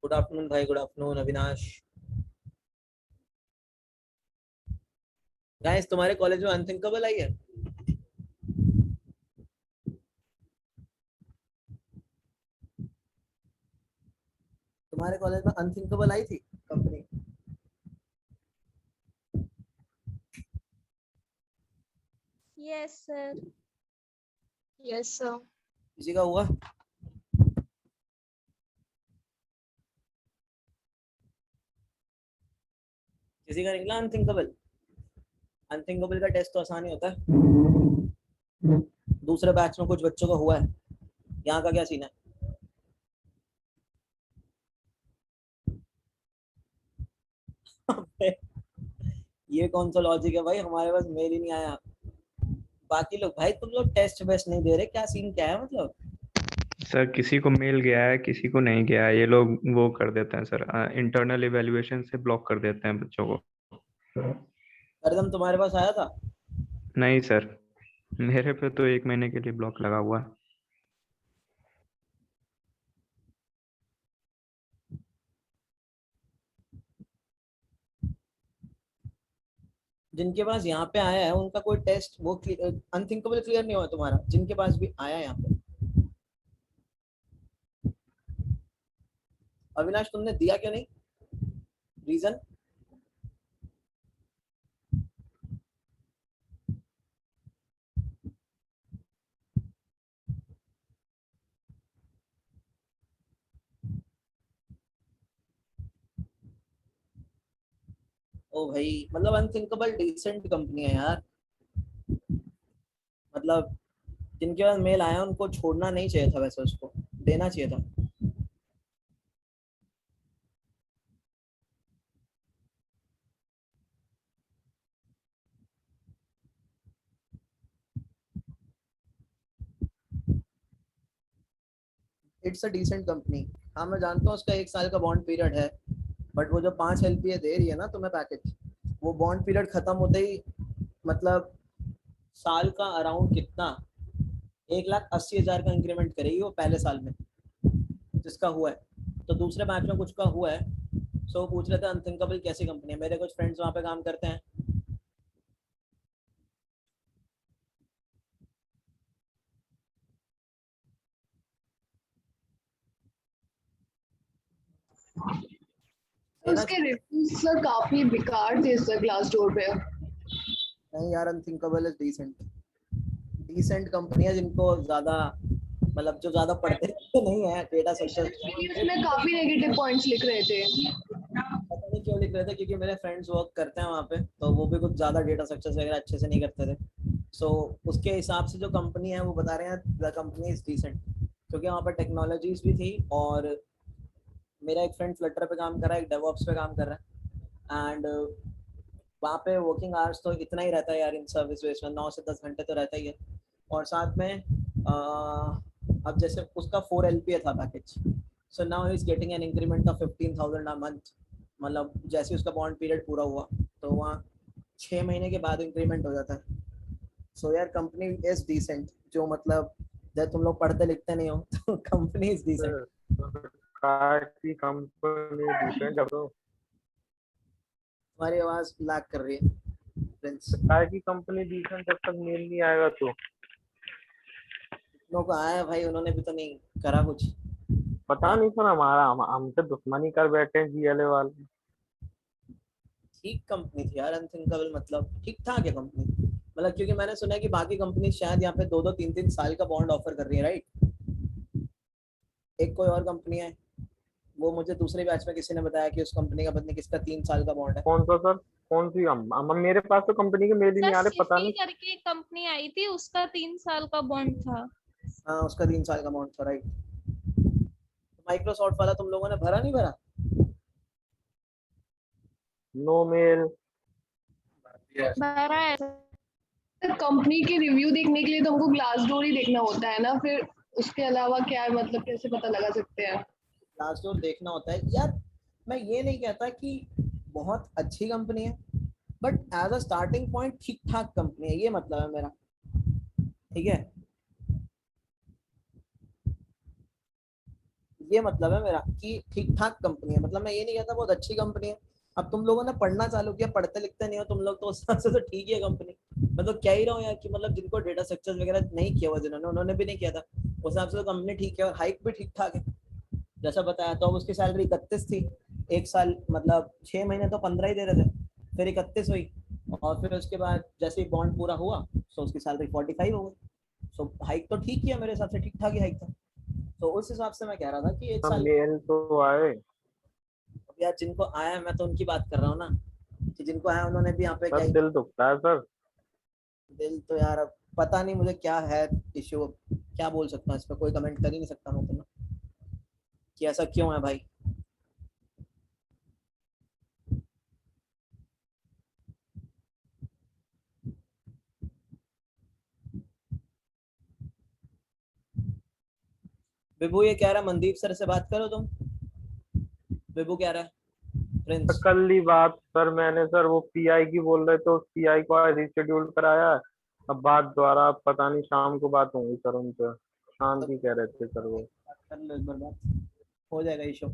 Good afternoon भाई, good afternoon Avinash. Guys, तुम्हारे college में अनथिंकेबल आई है? तुम्हारे कॉलेज में अनथिंकेबल आई थी company? Yes sir. Yes sir. किसी का हुआ? किसी का निकला अनथिंकेबल? अनथिंकेबल का टेस्ट तो आसान ही होता है। दूसरे बैच में कुछ बच्चों का हुआ है, यहाँ का क्या सीन है? ये कौन सा लॉजिक है भाई, हमारे पास मेल ही नहीं आया। बाकी लोग भाई, तुम लोग टेस्ट वेस्ट नहीं दे रहे, क्या सीन क्या है मतलब? सर किसी को मेल गया है, किसी को नहीं गया है। ये लोग वो कर देते हैं सर, इंटरनल इवेल्युएशन से ब्लॉक कर देते हैं बच्चों को। हरदम तुम्हारे पास आया था? नहीं सर, मेरे पे तो 1 महीने के लिए ब्लॉक लगा हुआ है। जिनके पास यहाँ पे आया है उनका कोई टेस्ट वो अनथिंकेबल क्लियर नहीं हुआ तुम्हारा, जिनके पास भी आया है यहाँ पे? अविनाश, तुमने दिया क्यों नहीं? रीजन? ओ भाई, मतलब अनथिंकेबल डिसेंट कंपनी है यार। मतलब जिनके पास मेल आया उनको छोड़ना नहीं चाहिए था, वैसे उसको देना चाहिए था। It's a decent company. हाँ, मैं जानता हूँ उसका 1 साल का बॉन्ड पीरियड है, बट वो जो 5 LPA दे रही है ना तुम्हें पैकेज, वो बॉन्ड पीरियड खत्म होते ही, मतलब साल का अराउंड कितना, 1,80,000 का इंक्रीमेंट करेगी वो पहले साल में, जिसका हुआ है। तो दूसरे बैच में कुछ का हुआ है, सो पूछ रहे थे अनथिंकेबल कैसी कंपनी है। मेरे कुछ फ्रेंड्स वहाँ पे काम करते हैं। उसके रिव्यूज सर काफी बेकार थे सर ग्लासडोर पे। नहीं यार, unthinkable is decent. Decent company है जिनको ज्यादा, मतलब जो ज्यादा पढ़ते लिखते नहीं है, डेटा सेक्टर। उसमें काफी नेगेटिव पॉइंट्स लिख रहे थे। पता नहीं क्यों लिख रहे थे, क्योंकि मेरे फ्रेंड्स वर्क करते हैं वहाँ पे, तो वो भी कुछ ज्यादा डेटा स्ट्रक्चर्स वगैरह अच्छे से नहीं करते थे। सो उसके हिसाब से जो कंपनी है वो बता रहे हैं द कंपनी इज डिसेंट, क्योंकि वहाँ पर टेक्नोलॉजीज भी थी। और मेरा एक फ्रेंड फ्लटर पे काम कर रहा है, एक डेवऑप्स पे काम कर रहा है, एंड वहाँ पे वर्किंग आवर्स तो इतना ही रहता है यार, इन सर्विस बेस में 9 से 10 घंटे तो रहता ही है। और साथ में अब जैसे उसका 4 LPA था package, so now he is getting an increment of 15,000 a month. मतलब जैसे उसका बॉन्ड पीरियड पूरा हुआ, तो वहाँ 6 महीने के बाद इंक्रीमेंट हो जाता है। सो यार कंपनी इज डिसेंट, जो मतलब जब तुम लोग पढ़ते लिखते नहीं हो तो कंपनी इज डिसेंट। कार की कंपनी डिसेंट है तो तुम्हारी आवाज लैग कर रही है प्रिंस। कार की कंपनी डिसेंट जब तक मेल नहीं आएगा तो लोग आया है भाई, उन्होंने भी तो नहीं करा कुछ। पता नहीं सर, हमारा हमसे दुश्मनी कर बैठे हैं GLA वाले। ठीक कंपनी थी यार अनथिंकेबल, मतलब ठीक ठाक है कंपनी। मतलब क्योंकि मैंने सुना है कि बाकी कंपनी शायद यहाँ पे 2-2 3-3 साल का बॉन्ड ऑफर कर रही है, राइट? एक कोई और कंपनी है, वो मुझे दूसरे बैच में किसी ने बताया कि उस कंपनी का पता नहीं किसका 3 साल का बॉन्ड है। कौन सा सर? कौन सी? हम मेरे पास तो कंपनी के मेल ही नहीं सर आ रहे, पता सिटी नहीं। करके एक कंपनी आई थी, उसका 3 साल का बॉन्ड था। हाँ, उसका 3 साल का बॉन्ड था, राइट। माइक्रोसॉफ्ट वाला तुम लोगों ने भरा नहीं भरा? No mail. भरा है सर। कंपनी के रिव्यू देखने के लिए तो हमको ग्लासडोर ही देखना होता है ना, फिर उसके अलावा क्या है, मतलब कैसे पता लगा सकते हैं? लास्ट डोर देखना होता है यार। मैं ये नहीं कहता कि बहुत अच्छी कंपनी है, but as a starting point ठीक ठाक कंपनी है, ये मतलब है मेरा। ठीक है, ये मतलब है मेरा कि ठीक ठाक कंपनी है, मतलब मैं ये नहीं कहता बहुत अच्छी कंपनी है। अब तुम लोगों ने पढ़ना चालू किया, पढ़ते लिखते नहीं हो तुम लोग, तो उस हिसाब से तो ठीक ही है कंपनी। मैं तो कह ही रहा हूँ यार कि मतलब जिनको डेटा स्ट्रक्चर्स वगैरह नहीं किया हुआ, जिन्होंने, उन्होंने भी नहीं किया था, उस हिसाब से तो कंपनी ठीक है और हाइक भी ठीक ठाक है जैसा बताया। तो अब उसकी सैलरी 31 थी, एक साल मतलब 6 महीने तो 15 ही दे रहे थे, फिर 31 हुई, और फिर उसके बाद जैसे ही बॉन्ड पूरा हुआ तो उसकी सैलरी 45 हो गई। सो हाइक तो ठीक किया मेरे हिसाब से, ठीक ठाक ही हाइक था। तो उस हिसाब से मैं कह रहा था कि एक सब साल। मेल तो आए। अब यार जिनको आया है मैं तो उनकी बात कर रहा हूँ ना, कि जिनको आया उन्होंने भी यहाँ पे क्या सर दिल दुखता है सर। दिल तो यार अब पता नहीं मुझे क्या है इश्यू, क्या बोल सकता हूँ इस पर, कोई कमेंट कर ही नहीं सकता मैं तो ना, कि ऐसा क्यों है भाई। विभू ये कह रहा है मनदीप सर से बात करो तुम, विभू कह रहा है तो प्रिंस। कल ही बात सर मैंने, सर वो पीआई की बोल रहे थे, उस पीआई को रिशेड्यूल कराया है। अब बात द्वारा पता नहीं शाम को बात होंगी सर उनसे, शाम तो की कह रहे थे सर वो। बात कर लो एक बार, बात हो जाएगा इशू।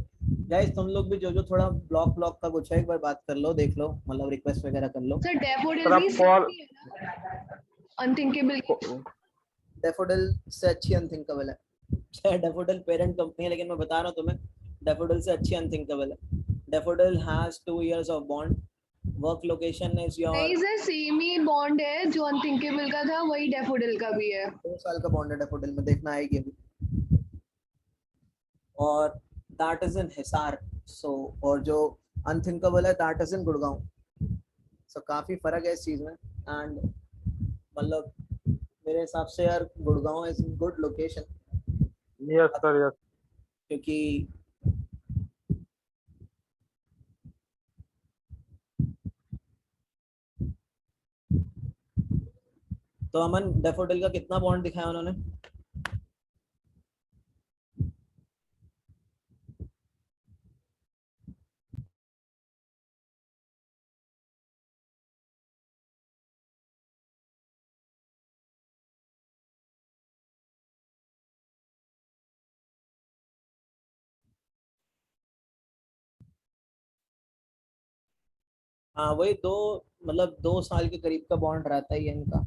गाइस तुम लोग भी जो जो थोड़ा ब्लॉक ब्लॉक का कुछ है एक बार बात कर लो, देख लो, मतलब रिक्वेस्ट वगैरह कर लो। सर डैफोडिल सर आप भी कॉल सही है ना, अनथिंकेबल। डेफोडिल से अच्छी अनथिंकेबल है। चाहे डेफोडिल पेरेंट कंपनी है, लेकिन मैं बता रहा हूँ तुम्हें, डेफोडिल से अच्छी अनथिंकेबल है। Daffodil has 2 years of bond, work location is नहीं योर। सर, सेम ही बॉन्ड है, जो अनथिंकेबल का था वही डैफोडिल का भी है। 2 साल का बॉन्ड है डेफोडिल में, देखना आएगी अभी। और दैट इज इन हिसार। सो और जो अनथिंकेबल है दैट इज इन गुड़गांव। सो काफी फर्क है इस चीज में। एंड मतलब मेरे हिसाब से यार Gurgaon is good location, yes sir yes. क्योंकि तो अमन डेफोडिल का कितना बॉन्ड दिखाया उन्होंने? हाँ वही दो, मतलब 2 साल के करीब का बॉन्ड रहता ही है इनका,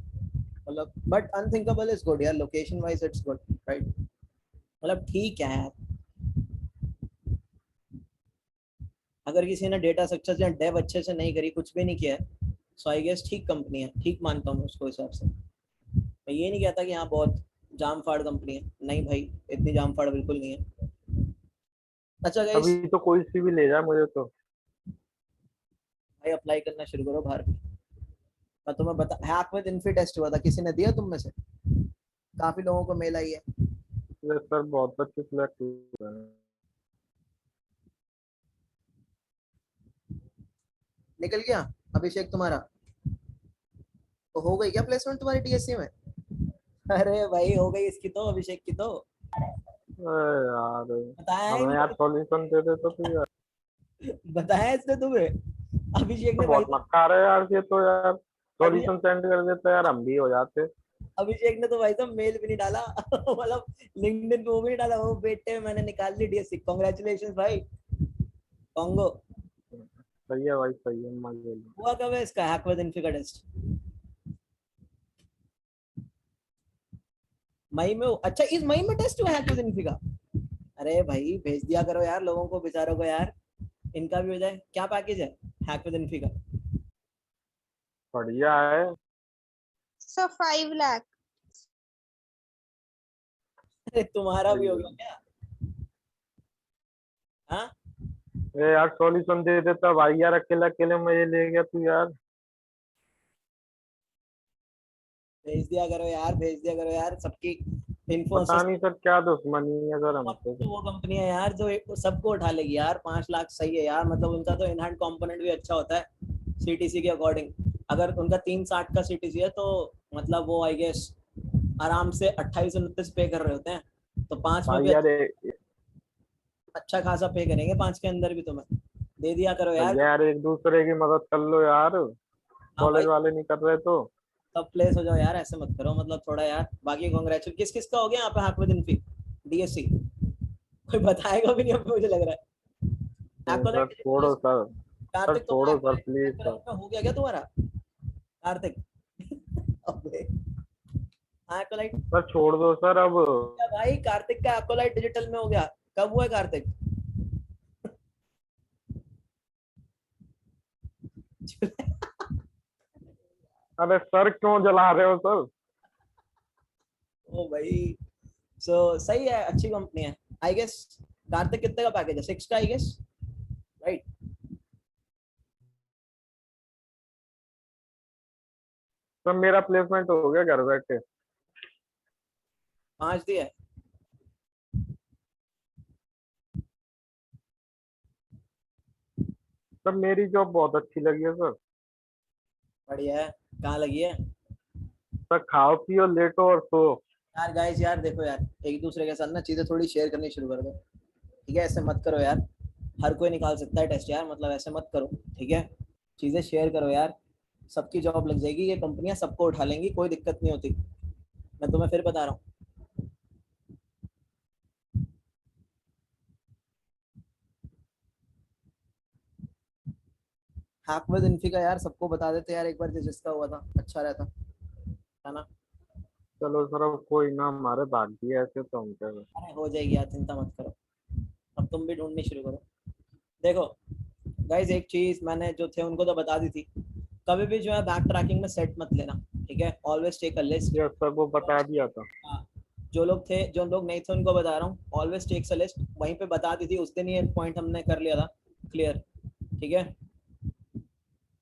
मतलब बट अनथिंकेबल इज गुड यार, location wise it's good, right, मतलब ठीक है यार। अगर किसी ने डेटा स्ट्रक्चर या डेव अच्छे से नहीं करी, कुछ भी नहीं किया है, सो आई गेस ठीक कंपनी है, ठीक मानता हूँ उसको हिसाब से। मैं ये नहीं कहता कि हाँ बहुत जाम फाड़ कंपनी है, नहीं भाई, इतनी जाम फाड़ बिल्कुल नहीं है। अच्छा गाइस, अभी तो कोई सी भी ले जाए मुझे तो। भाई अप्लाई करना शुरू करो बाहर भी। मैं तुम्हें बता, हैक विद इन्फी टेस्ट हुआ था, किसी ने दिया तुम में से? काफी लोगों को मेल आई है। यस सर बहुत बच्चे सिलेक्ट हुए हैं। निकल गया अभिषेक तुम्हारा? तो हो गई क्या प्लेसमेंट तुम्हारी टीएससी में? अरे भाई हो गई इसकी तो, अभिषेक की तो। अरे यार, बताया ही हमें यार नहीं। सॉल्यूशन दे दे तो यार। बताया इसने तुम्हें? अभिषेक तो ने भाई, बहुत मक्का रहा है यार ये तो यार, अभी सॉल्यूशन सेंड कर देता यार हम भी हो जाते। अभिषेक ने तो भाई साहब मेल भी नहीं डाला मतलब लिंक्डइन पे वो भी नहीं डाला, वो बेटे मैंने निकाल ली डीएससी, कांग्रेचुलेशंस भाई, कॉन्गो। सही है भाई सही है, मजे लो। हुआ कब है इसका हैक विद इन्फी का टेस्ट? मई में अच्छा, इस मई में टेस्ट हुआ हैक विद इन्फी का? अरे भाई भेज दिया करो यार लोगों को, बेचारों को यार, इनका भी हो जाए। क्या पैकेज है हैक विद इन्फी का? बढ़िया है। So 5 lakh. अरे तुम्हारा भी सही हो है। गया क्या? हाँ ए यार सॉल्यूशन दे देता भाई यार, अकेले अकेले मजे ले गया तू यार। भेज दिया करो यार, भेज दिया करो यार, सबकी पता इन्फोसिस नहीं सर क्या दुश्मनी है सर हमसे। तो वो कंपनी है यार जो सबको उठा लेगी यार, 5 लाख सही है यार, मतलब उनका तो इनहैंड कंपोनेंट भी अच्छा होता है सीटीसी के अकॉर्डिंग। अगर उनका 360 का सीटीसी है तो मतलब वो आई गेस आराम से 28-29 पे कर रहे होते हैं, तो 5 में भाई भी यार अच्छा खासा पे करेंगे, 5 के अंदर भी तुम्हें। दे दिया करो यार। भैया यार एक दूसरे की मदद कर लो यार, हाँ कॉलेज भाई, वाले नहीं कर रहे तो। तब प्लेस हो जाओ यार, ऐसे मत करो, मतलब थोड़ा यार। बाकी कांग्रेचुलेशन, किस किस का हो गया यहाँ पे हैक विद इन्फी डीएससी? कोई बताएगा भी नहीं हमको, मुझे लग रहा है। सर Acolyte छोड़ो सर, कार्तिक, छोड़ो सर तुम्हारा प्लीज Acolyte सर। में हो गया क्या तुम्हारा कार्तिक? अबे Acolyte सर छोड़ दो सर अब। क्या भाई, कार्तिक का Acolyte डिजिटल में हो गया, कब हुआ है कार्तिक? अरे सर क्यों जला रहे हो सर? ओ भाई, सो सही है, अच्छी कंपनी है आई गेस। कार्तिक कितने का पैकेज है? 6 का आई गेस, राइट? सर मेरा प्लेसमेंट हो गया घर बैठे। 5 दिया है। सर मेरी जॉब बहुत अच्छी लगी है सर। बढ़िया है। कहाँ लगी है? सर खाओ पियो लेटो और सो। यार गाइस, यार देखो यार, एक दूसरे के साथ ना चीजें थोड़ी शेयर करनी शुरू कर दो, ठीक है? ऐसे मत करो यार, हर कोई निकाल सकता है टेस्ट यार, मतलब ऐसे मत करो, ठीक है? चीजें शेयर करो यार, सबकी जॉब लग जाएगी, ये कंपनियां सबको उठा लेंगी, कोई दिक्कत नहीं होती, मैं तुम्हें फिर बता रहा हूँ। हैक विद इन्फी का यार सबको बता देते यार एक बार, जिसका हुआ था अच्छा रहता है ना? चलो सर अब कोई ना, हमारे भाग्य है ऐसे तो हम क्या करें। अरे हो जाएगी यार, चिंता मत करो, अब तुम भी ढूंढनी शुरू करो। देखो गाइज, एक चीज मैंने जो थे उनको तो बता दी थी, कभी भी जो है बैक ट्रैकिंग में सेट मत लेना, ठीक है? Always take a list. Yes sir वो बता दिया था। जो लोग थे, जो लोग नहीं थे उनको बता रहा हूँ, ऑलवेज टेक अ लिस्ट, वहीं पे बता दी थी उस दिन, ये पॉइंट हमने कर लिया था क्लियर, ठीक है?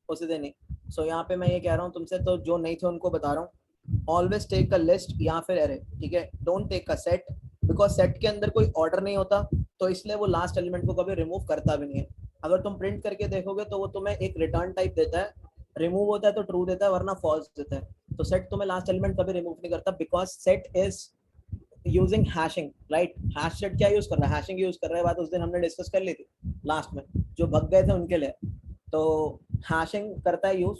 उसी दिन ही। सो यहाँ पे मैं ये कह रहा हूँ तुमसे, तो जो नहीं थे उनको बता रहा हूँ, ऑलवेज टेक अ लिस्ट या फिर अरे, ठीक है? Don't take a set, because set के अंदर कोई ऑर्डर नहीं होता, तो इसलिए वो लास्ट एलिमेंट को कभी रिमूव करता भी नहीं है। अगर तुम प्रिंट करके देखोगे तो वो तुम्हें एक रिटर्न टाइप देता है, रिमूव होता है तो ट्रू देता है, वरना फॉल्स देता है। तो सेट तुम्हें लास्ट एलिमेंट कभी रिमूव नहीं करता, because set is using hashing, right? Hash set क्या यूज कर रहा है? हैशिंग यूज कर रहा है, बात उस दिन हमने डिस्कस कर ली थी लास्ट में, जो भग गए थे उनके लिए। तो हैशिंग करता है यूज,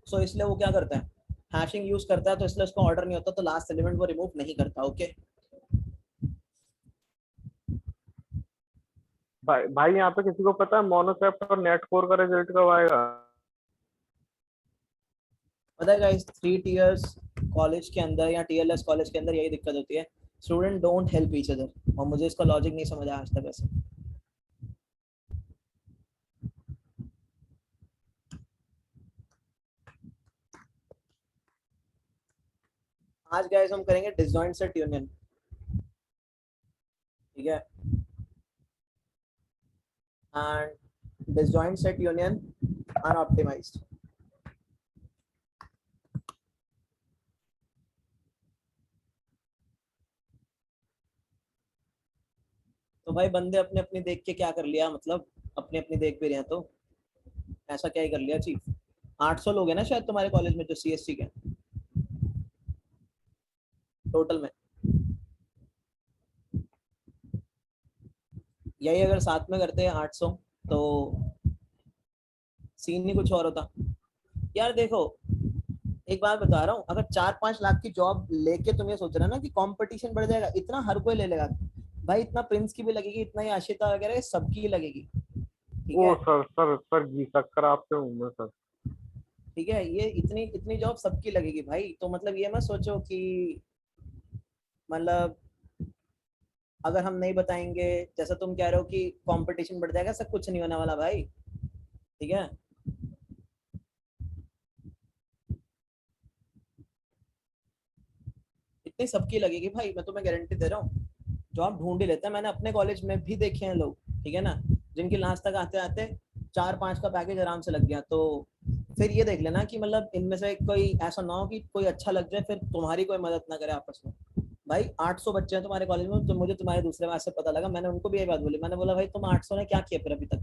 सो इसलिए वो क्या करता है, हैशिंग यूज करता है, तो इसलिए उसका ऑर्डर नहीं होता, तो लास्ट एलिमेंट वो रिमूव नहीं करता। ओके भाई भाई यहाँ पे किसी को पता है मोनोसेप्ट और नेट कोर का रिजल्ट कब आएगा? पता है गाइस, 3 टीयर्स कॉलेज के अंदर या टीएलएस कॉलेज के अंदर यही दिक्कत होती है, student don't help each other, और मुझे इसका लॉजिक नहीं समझ आया आज तक वैसे। आज गाइस हम करेंगे डिसजॉइंट सेट यूनियन, ठीक है? And disjoint set union are optimized. तो भाई बंदे अपने अपने देख के क्या कर लिया, मतलब अपने अपने देख भी रहे हैं, तो ऐसा क्या ही कर लिया चीफ? 800 लोग हैं ना शायद तुम्हारे कॉलेज में जो सीएससी के टोटल में, यही अगर साथ में करते हैं 800, तो सीन ही कुछ और होता यार। देखो एक बात बता रहा हूँ, अगर 4-5 लाख की जॉब लेके तुम ये सोच रहे हो ना कि कंपटीशन बढ़ जाएगा, इतना हर कोई ले लेगा भाई, इतना प्रिंस की भी लगेगी, इतना ही आशिता वगैरह सबकी लगेगी, ठीक ओ है? सर सर सर घी शक्कर आपसे हूँ मैं सर। ठीक है, ये इतनी इतनी जॉब सबकी लगेगी भाई, तो मतलब ये मत सोचो कि मतलब अगर हम नहीं बताएंगे, जैसा तुम कह रहे हो कि कंपटीशन बढ़ जाएगा, सब कुछ नहीं होने वाला भाई, ठीक है? इतनी सबकी लगेगी भाई, मैं तुम्हें गारंटी दे रहा हूँ, जॉब ढूंढ ही लेते हैं, मैंने अपने कॉलेज में भी देखे हैं लोग, ठीक है ना, जिनकी लास्ट तक आते आते 4-5 का पैकेज आराम से लग गया। तो फिर ये देख लेना कि मतलब इनमें से कोई ऐसा ना हो कि कोई अच्छा लग जाए फिर तुम्हारी कोई मदद ना करे आपस में। भाई 800 बच्चे हैं तुम्हारे कॉलेज में, तो मुझे तुम्हारे दूसरे मैच से पता लगा, मैंने उनको भी यही बात बोली, मैंने बोला भाई तुम 800 ने क्या किया फिर अभी तक?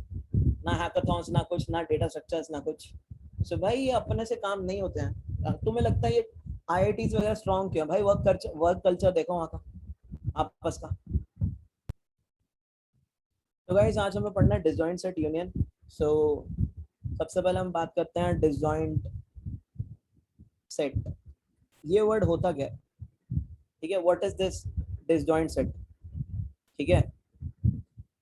ना हैकाथॉन्स, ना कुछ, ना डेटा स्ट्रक्चर्स, ना कुछ। सो भाई ये अपने से काम नहीं होते हैं। तुम्हें लगता है ये आईआईटीज वगैरह स्ट्रॉन्ग क्यों है भाई? वर्क कल्चर देखो वहाँ का आपस का। तो गाइस आज हमें पढ़ना है डिसजॉइंट सेट यूनियन। सो सबसे पहले हम बात करते हैं डिसजॉइंट सेट, ये वर्ड होता क्या है, ठीक है? What is this disjoint set, ठीक है?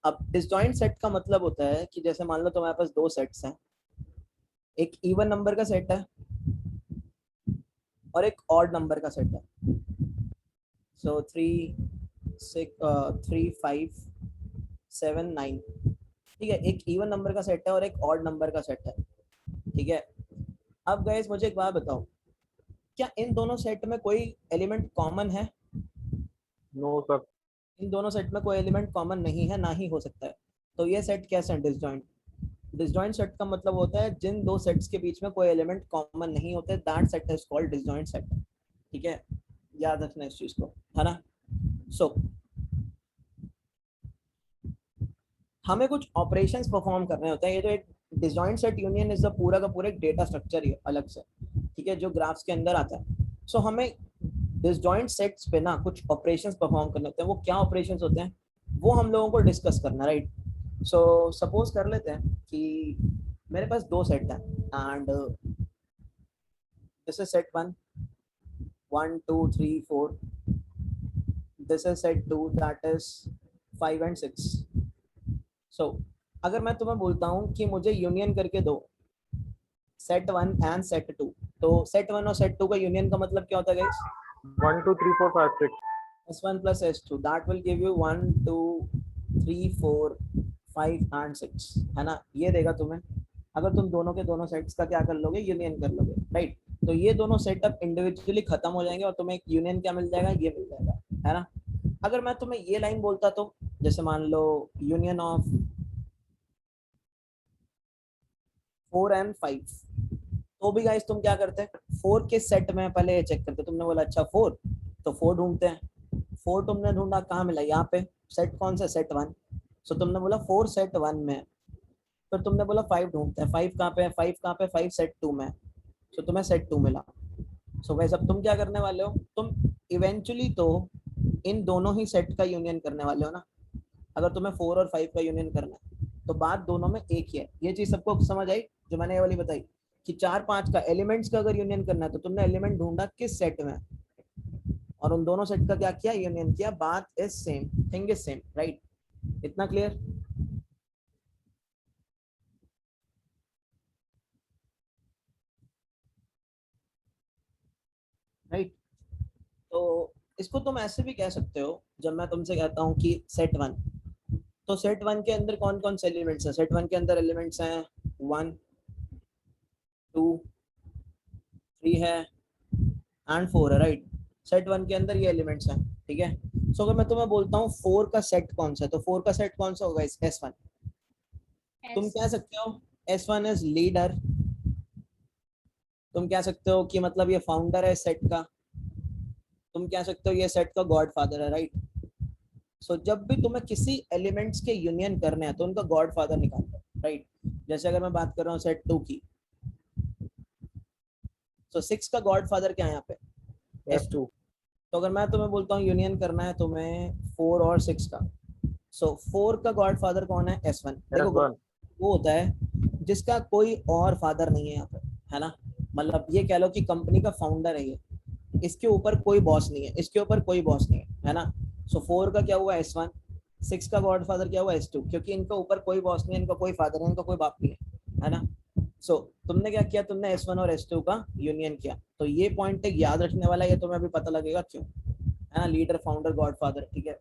अब डिसजॉइंट सेट का मतलब होता है कि जैसे मान लो तुम्हारे पास दो सेट्स हैं, एक इवन नंबर का सेट है और एक ऑड नंबर का सेट है। सो 3 6 3 5 7 9, ठीक है, एक इवन नंबर का सेट है और एक ऑड नंबर का सेट है, ठीक है। अब गाइस मुझे एक बात बताओ, क्या इन दोनों सेट में कोई एलिमेंट कॉमन है? No sir. इन दोनों सेट में कोई एलिमेंट कॉमन नहीं है, ना ही हो सकता है। तो ये सेट कैसे है? डिसजॉइंट। डिसजॉइंट सेट का मतलब होता है जिन दो सेट्स के बीच में कोई एलिमेंट कॉमन नहीं होते, that set is called disjoint set, ठीक है। याद रखना इस चीज को, है ना। सो हमें कुछ ऑपरेशंस परफॉर्म करने होते हैं। ये जो एक disjoint set union is the पूरा का पूरा एक डेटा स्ट्रक्चर ही अलग से, ठीक है, जो ग्राफ्स के अंदर आता है। सो हमें डिसजॉइंट सेट्स पे ना कुछ ऑपरेशंस परफॉर्म करने होते हैं। वो क्या ऑपरेशंस होते हैं वो हम लोगों को डिस्कस करना, राइट। सो सपोज कर लेते हैं कि मेरे पास दो सेट हैं and this is set 1 1 2 3 4, this is set 2 that is 5 and 6। सो अगर मैं तुम्हें बोलता हूँ कि मुझे यूनियन करके दो सेट 1 एंड सेट 2, तो सेट 1 और सेट 2 का यूनियन का मतलब क्या होता है guys? 1 2 3 4 5 6। S1 plus S2 that will give you 1 2 3 4 5 and 6, है ना। ये देगा तुम्हें अगर तुम दोनों के दोनों सेट्स का क्या कर लोगे, यूनियन कर लोगे, राइट। तो ये दोनों सेटअप इंडिविजुअली खत्म हो जाएंगे और तुम्हें एक यूनियन क्या मिल जाएगा, ये मिल जाएगा, है ना। अगर मैं तुम्हें ये लाइन बोलता तो जैसे मान लो यूनियन ऑफ 4 and 5, तो भी गाइस तुम क्या करते हैं, 4 के सेट में पहले ये चेक करते। तुमने बोला अच्छा 4, तो 4 ढूंढते हैं। 4 तुमने ढूंढा, कहाँ मिला, यहाँ पे। सेट कौन सा, सेट 1। सो तुमने बोला 4 सेट 1 में। फिर तुमने बोला 5 ढूंढते हैं, 5 कहाँ पे है, 5 कहाँ पे, 5 सेट 2 में। सो तुम्हें सेट 2 मिला। सो गाइस अब तुम क्या करने वाले हो, तुम इवेंचुअली तो इन दोनों ही सेट का यूनियन करने वाले हो ना। अगर तुम्हें 4 और 5 का यूनियन करना है तो बात दोनों में एक ही है। ये चीज सबको समझ आई जो मैंने ये वाली बताई कि 4 5 का एलिमेंट्स का अगर यूनियन करना है तो तुमने एलिमेंट ढूंढा किस सेट में और उन दोनों सेट का क्या किया, यूनियन किया। बात is same, thing is same, right. इतना क्लियर? राइट। तो इसको तुम ऐसे भी कह सकते हो, जब मैं तुमसे कहता हूँ कि सेट 1, तो सेट 1 के अंदर कौन कौन से एलिमेंट्स हैं? सेट 1 के अंदर एलिमेंट्स हैं 1 2 3 है एंड 4 है, राइट। सेट 1 के अंदर ये एलिमेंट्स हैं, ठीक है। सो अगर मैं तुम्हें बोलता हूँ 4 का सेट कौन सा है, तो 4 का सेट कौन सा होगा, इस S1। तुम S कह सकते हो S1 इज लीडर। तुम कह सकते हो कि मतलब ये फाउंडर है सेट का। तुम कह सकते हो ये सेट का गॉड फादर है, राइट। सो जब भी तुम्हें किसी एलिमेंट्स के यूनियन करने हैं तो उनका गॉड फादर निकालते हैं, राइट। जैसे अगर मैं बात कर रहा हूँ सेट 2 की, तो 6 का गॉड फादर क्या है यहाँ पे, S2। तो अगर मैं तुम्हें बोलता हूँ यूनियन करना है तुम्हें 4 और 6 का, सो 4 का गॉड फादर कौन है, S1। देखो S1। वो होता है जिसका कोई और फादर नहीं है यहाँ पे, है ना। मतलब ये कह लो कि कंपनी का फाउंडर है ये, इसके ऊपर कोई बॉस नहीं है, इसके ऊपर कोई बॉस नहीं है ना। सो 4 का क्या हुआ, S1। 6 का गॉड फादर क्या हुआ, S2, क्योंकि इनका ऊपर कोई बॉस नहीं है, इनका कोई फादर है, इनका कोई बाप नहीं है ना। सो तुमने क्या किया, तुमने S1 और S2 का यूनियन किया। तो ये पॉइंट एक याद रखने वाला है, ये तुम्हें अभी पता लगेगा क्यों, है ना। लीडर, फाउंडर, गॉड फादर, ठीक है,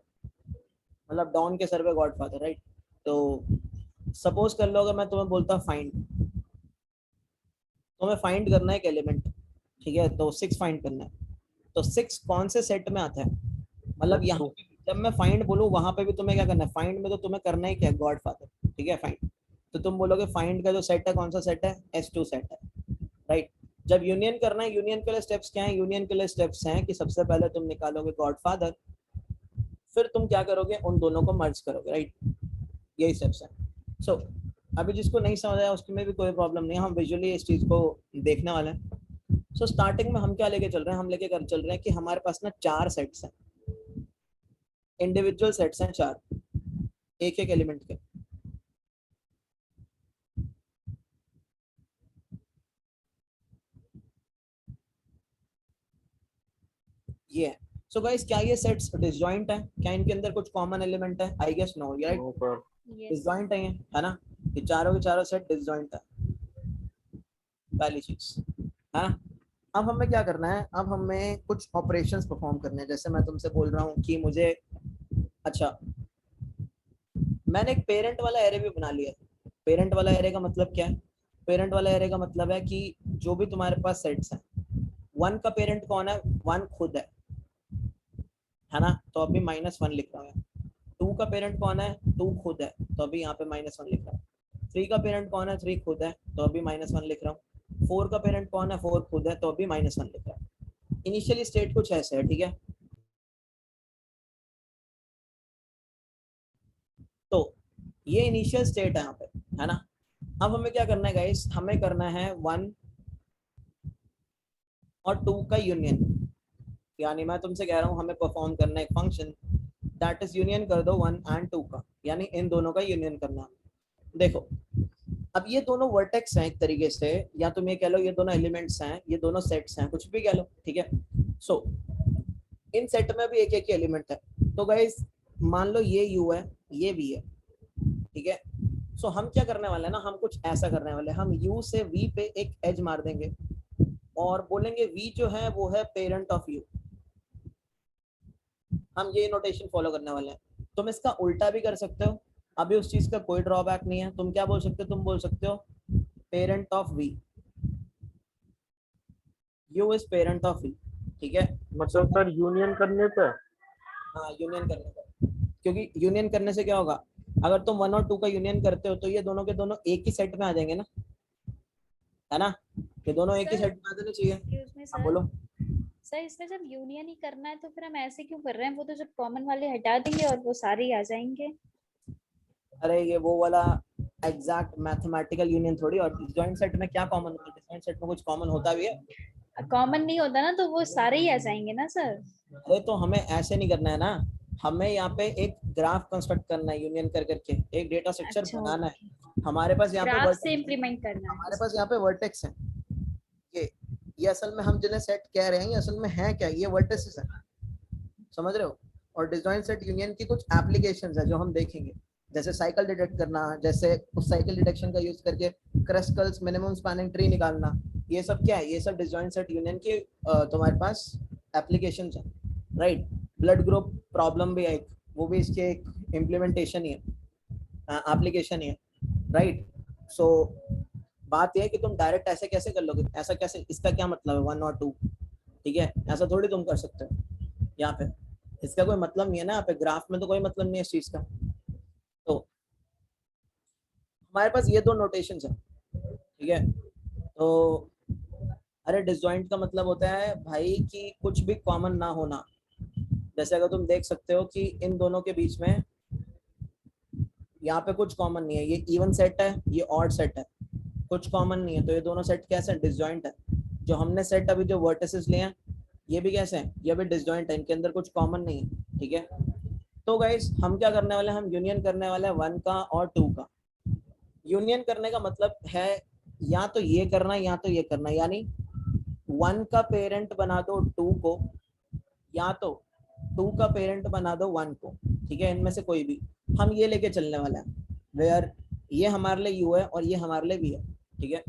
मतलब डॉन के सर पे गॉड फादर, राइट। तो सपोज कर लो अगर मैं तुम्हें बोलता हूँ फाइंड, तुम्हें फाइंड करना है एक एलिमेंट, ठीक है, तो 6 फाइंड करना है। तो 6 कौन से सेट में आता है, मतलब यहाँ पे जब मैं फाइंड बोलूँ वहां पे भी तुम्हें क्या करना है, फाइंड में तो तुम्हें करना ही क्या है, गॉड फादर, ठीक है, फाइंड। तो तुम बोलोगे फाइंड का जो सेट है कौन सा सेट है, S2 सेट है, राइट। जब यूनियन करना है, यूनियन के लिए स्टेप्स क्या है, यूनियन के लिए स्टेप्स हैं कि सबसे पहले तुम निकालोगे गॉड फादर, फिर तुम क्या करोगे, उन दोनों को मर्ज करोगे, राइट। यही स्टेप्स हैं। सो अभी जिसको नहीं समझ आया उसके में भी कोई प्रॉब्लम नहीं, हम विजुअली इस चीज को देखने वाले हैं। सो स्टार्टिंग में हम क्या लेके चल रहे हैं, हम लेके कर चल रहे हैं कि हमारे पास ना 4 सेट्स हैं, इंडिविजुअल सेट्स हैं 4, एक एक एलिमेंट के। ये है। सो गाइस क्या ये सेट्स डिसजॉइंट है? क्या इनके अंदर कुछ कॉमन एलिमेंट है? I guess no, right? No sir. Yes. Disjoint है ये, है ना? ये चारों के चारों सेट डिसजॉइंट है, पहली चीज, है ना? अब हमें क्या करना है? अब हमें कुछ ऑपरेशंस परफॉर्म करने हैं। जैसे मैं तुमसे बोल रहा हूँ कि मुझे, अच्छा, मैंने एक पेरेंट वाला एरे भी बना लिया। पेरेंट वाला एरे का मतलब क्या है? पेरेंट वाला एरे का मतलब है कि जो भी तुम्हारे पास सेट्स हैं, 1 का पेरेंट कौन है? 1 खुद है ना? तो अभी -1 लिख रहा हूँ। 2 का पेरेंट कौन है? 2 खुद है, तो अभी यहाँ पे -1 लिख रहा हूँ। 3 का पेरेंट कौन है? 3 खुद है, तो अभी -1 लिख रहा हूँ। 4 का पेरेंट कौन है? 4 खुद है, तो अभी -1 लिख रहा हूँ। इनिशियली स्टेट कुछ ऐसे है, ठीक है? तो ये इनिशियल स्टेट है यहाँ पे, है ना? अब हमें क्या करना है गाइस? हमें करना है 1 और 2 का यूनियन। यानी मैं तुमसे कह रहा हूँ हमें परफॉर्म करना है एक फंक्शन, दैट इज यूनियन कर दो 1 एंड 2 का, यानी इन दोनों का यूनियन करना। देखो, अब ये दोनों वर्टेक्स हैं एक तरीके से, या तुम ये कह लो ये दोनों एलिमेंट्स हैं, ये दोनों सेट्स हैं, कुछ भी कह लो, ठीक है? सो इन सेट में भी एक एक एलिमेंट है। तो गाइस मान लो ये यू है, ये वी है, ठीक है? सो हम क्या करने वाले हैं ना, हम कुछ ऐसा करने वाले हैं, हम u से v पे एक एज मार देंगे और बोलेंगे v जो है वो है पेरेंट ऑफ u। हम ये नोटेशन फॉलो करने वाले हैं। तुम इसका उल्टा भी कर सकते हो, अभी उस चीज का कोई ड्रॉबैक नहीं है। तुम क्या बोल सकते हो? तुम बोल सकते हो parent of v, u is parent of v, ठीक है? मतलब सर यूनियन करने पे? हाँ, यूनियन करने का, क्योंकि यूनियन करने से क्या होगा? अगर तुम 1 और 2 का यूनियन करते हो तो ये दोनों के दोनों एक ही सेट में आ जाएंगे ना, है ना? ये दोनों एक ही Sir, सेट में आ जाने चाहिए। Excuse me, हाँ sir. बोलो। सर इसमें जब यूनियन ही करना है तो फिर हम ऐसे क्यों कर रहे हैं? वो तो जब कॉमन वाले हटा देंगे और वो सारे ही आ जाएंगे। अरे ये वो वाला एग्जैक्ट मैथमेटिकल यूनियन थोड़ी, और डिस्जॉइंट सेट में क्या कॉमन होता है? डिस्जॉइंट सेट में कुछ कॉमन होता भी है? कॉमन नहीं होता ना, तो वो सारे ही आ जाएंगे ना सर। अरे तो हमें ऐसे नहीं करना है ना, हमें यहाँ पे एक ग्राफ कंस्ट्रक्ट करना है यूनियन कर करके, एक डेटा स्ट्रक्चर अच्छा, बनाना है। हमारे पास यहाँ पे ग्राफ से वर्टेक्स, इम्प्लीमेंट करना है। हमारे पास यहाँ पे वर्टेक्स है। ये असल में हम जिन्हें सेट कह रहे हैं ये असल में है क्या? ये वर्टिसेस है, समझ रहे हो? और डिस्जॉइंट सेट यूनियन की कुछ एप्लीकेशंस है जो हम देखेंगे, जैसे साइकिल डिटेक्ट करना, जैसे उस साइकिल डिटेक्शन का यूज करके क्रस्कल्स मिनिमम स्पैनिंग ट्री निकालना। ये सब क्या है? ये सब डिस्जॉइंट सेट यूनियन की तुम्हारे पास एप्लीकेशंस है, राइट? ब्लड ग्रुप प्रॉब्लम भी है एक, वो भी इसके एक इम्प्लीमेंटेशन ही है, एप्लीकेशन ही है, राइट? सो बात यह है कि तुम डायरेक्ट ऐसे कैसे कर लोगे? ऐसा कैसे? इसका क्या मतलब है 1 और 2, ठीक है? ऐसा थोड़ी तुम कर सकते हो यहाँ पे, इसका कोई मतलब नहीं है ना। यहाँ पे ग्राफ में तो कोई मतलब नहीं है इस चीज का। तो हमारे पास ये दो नोटेशंस है, ठीक है? तो अरे डिसजॉइंट का मतलब होता है भाई कि कुछ भी कॉमन ना होना। जैसे अगर तुम देख सकते हो कि इन दोनों के बीच में यहाँ पे कुछ कॉमन नहीं है, ये इवन सेट है, ये ऑड सेट है, कुछ कॉमन नहीं है, तो ये दोनों सेट कैसे डिसजॉइंट है? जो हमने सेट अभी जो वर्टिसेस लिए हैं ये भी कैसे हैं? ये भी डिसजॉइंट है, इनके अंदर कुछ कॉमन नहीं है, ठीक है? तो गाइस हम क्या करने वाले हैं? हम यूनियन करने वाले हैं 1 का और 2 का। यूनियन करने का मतलब है या तो ये करना या तो ये करना, यानी 1 का पेरेंट बना दो 2 को, या तो 2 का पेरेंट बना दो 1 को, ठीक है? इनमें से कोई भी हम ये लेके चलने वाले हैं, वेयर ये हमारे लिए u है और ये हमारे लिए v है, ठीक है?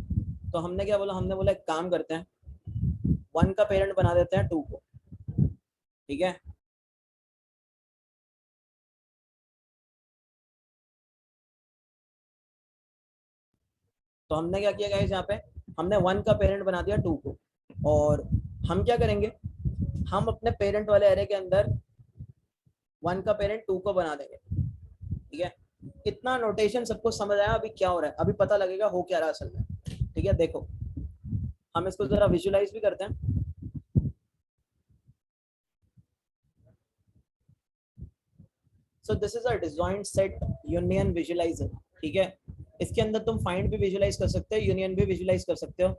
तो हमने क्या बोला? हमने बोला एक काम करते हैं, 1 का पेरेंट बना देते हैं 2 को, ठीक है? तो हमने क्या किया गाइस? यहाँ पे हमने 1 का पेरेंट बना दिया 2 को, और हम क्या करेंगे? हम अपने पेरेंट वाले एरे के अंदर 1 का पेरेंट 2 को बना देंगे, ठीक है? इतना नोटेशन सबको समझ आया? अभी क्या हो रहा है? अभी पता लगेगा हो क्या रहा है असल में, ठीक है? देखो हम इसको जरा विजुलाइज भी करते हैं। So this is a disjoint set union visualiser, ठीक है? इसके अंदर तुम फाइंड भी विजुलाइज कर सकते हो, यूनियन भी विजुलाइज कर सकते हो।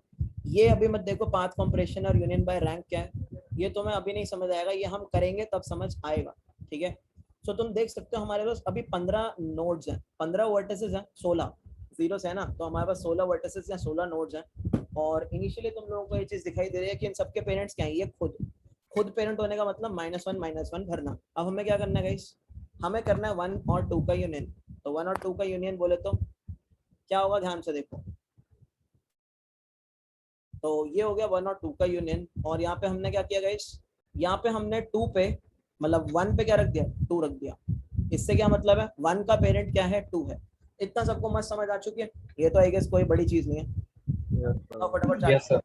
ये अभी मत देखो पाथ कंप्रेशन और यूनियन बाय रैंक क्या है, ये तुम्हें अभी नहीं समझ आएगा, ये हम करेंगे तब समझ आएगा, ठीक है? सो तुम देख सकते हो हमारे पास अभी 15 नोड्स हैं, 15 वर्टिसेस हैं, 16 जीरो है ना, तो हमारे पास 16 वर्टिसेस या 16 नोड्स हैं। और इनिशियली तुम लोगों को ये चीज दिखाई दे रही है कि इन सबके पेरेंट्स क्या हैं? ये खुद पेरेंट होने का मतलब -1 भरना। अब हमें क्या करना है गाइस, हमें करना है 1 और 2 का यूनियन। तो 1 और 2 का यूनियन बोले तो क्या होगा, ध्यान से देखो। तो ये हो गया 1 और 2 का यूनियन, और यहाँ पे हमने क्या किया गाइस, यहाँ पे हमने 2 पे मतलब 1 पे क्या रख दिया, 2 रख दिया। इससे क्या मतलब है, 1 का पेरेंट क्या है, 2 है। इतना सबको मस्त समझ आ चुकी है, ये तो आई गेस कोई बड़ी चीज नहीं है। यस तो सर। फटाफट चालू यस सर।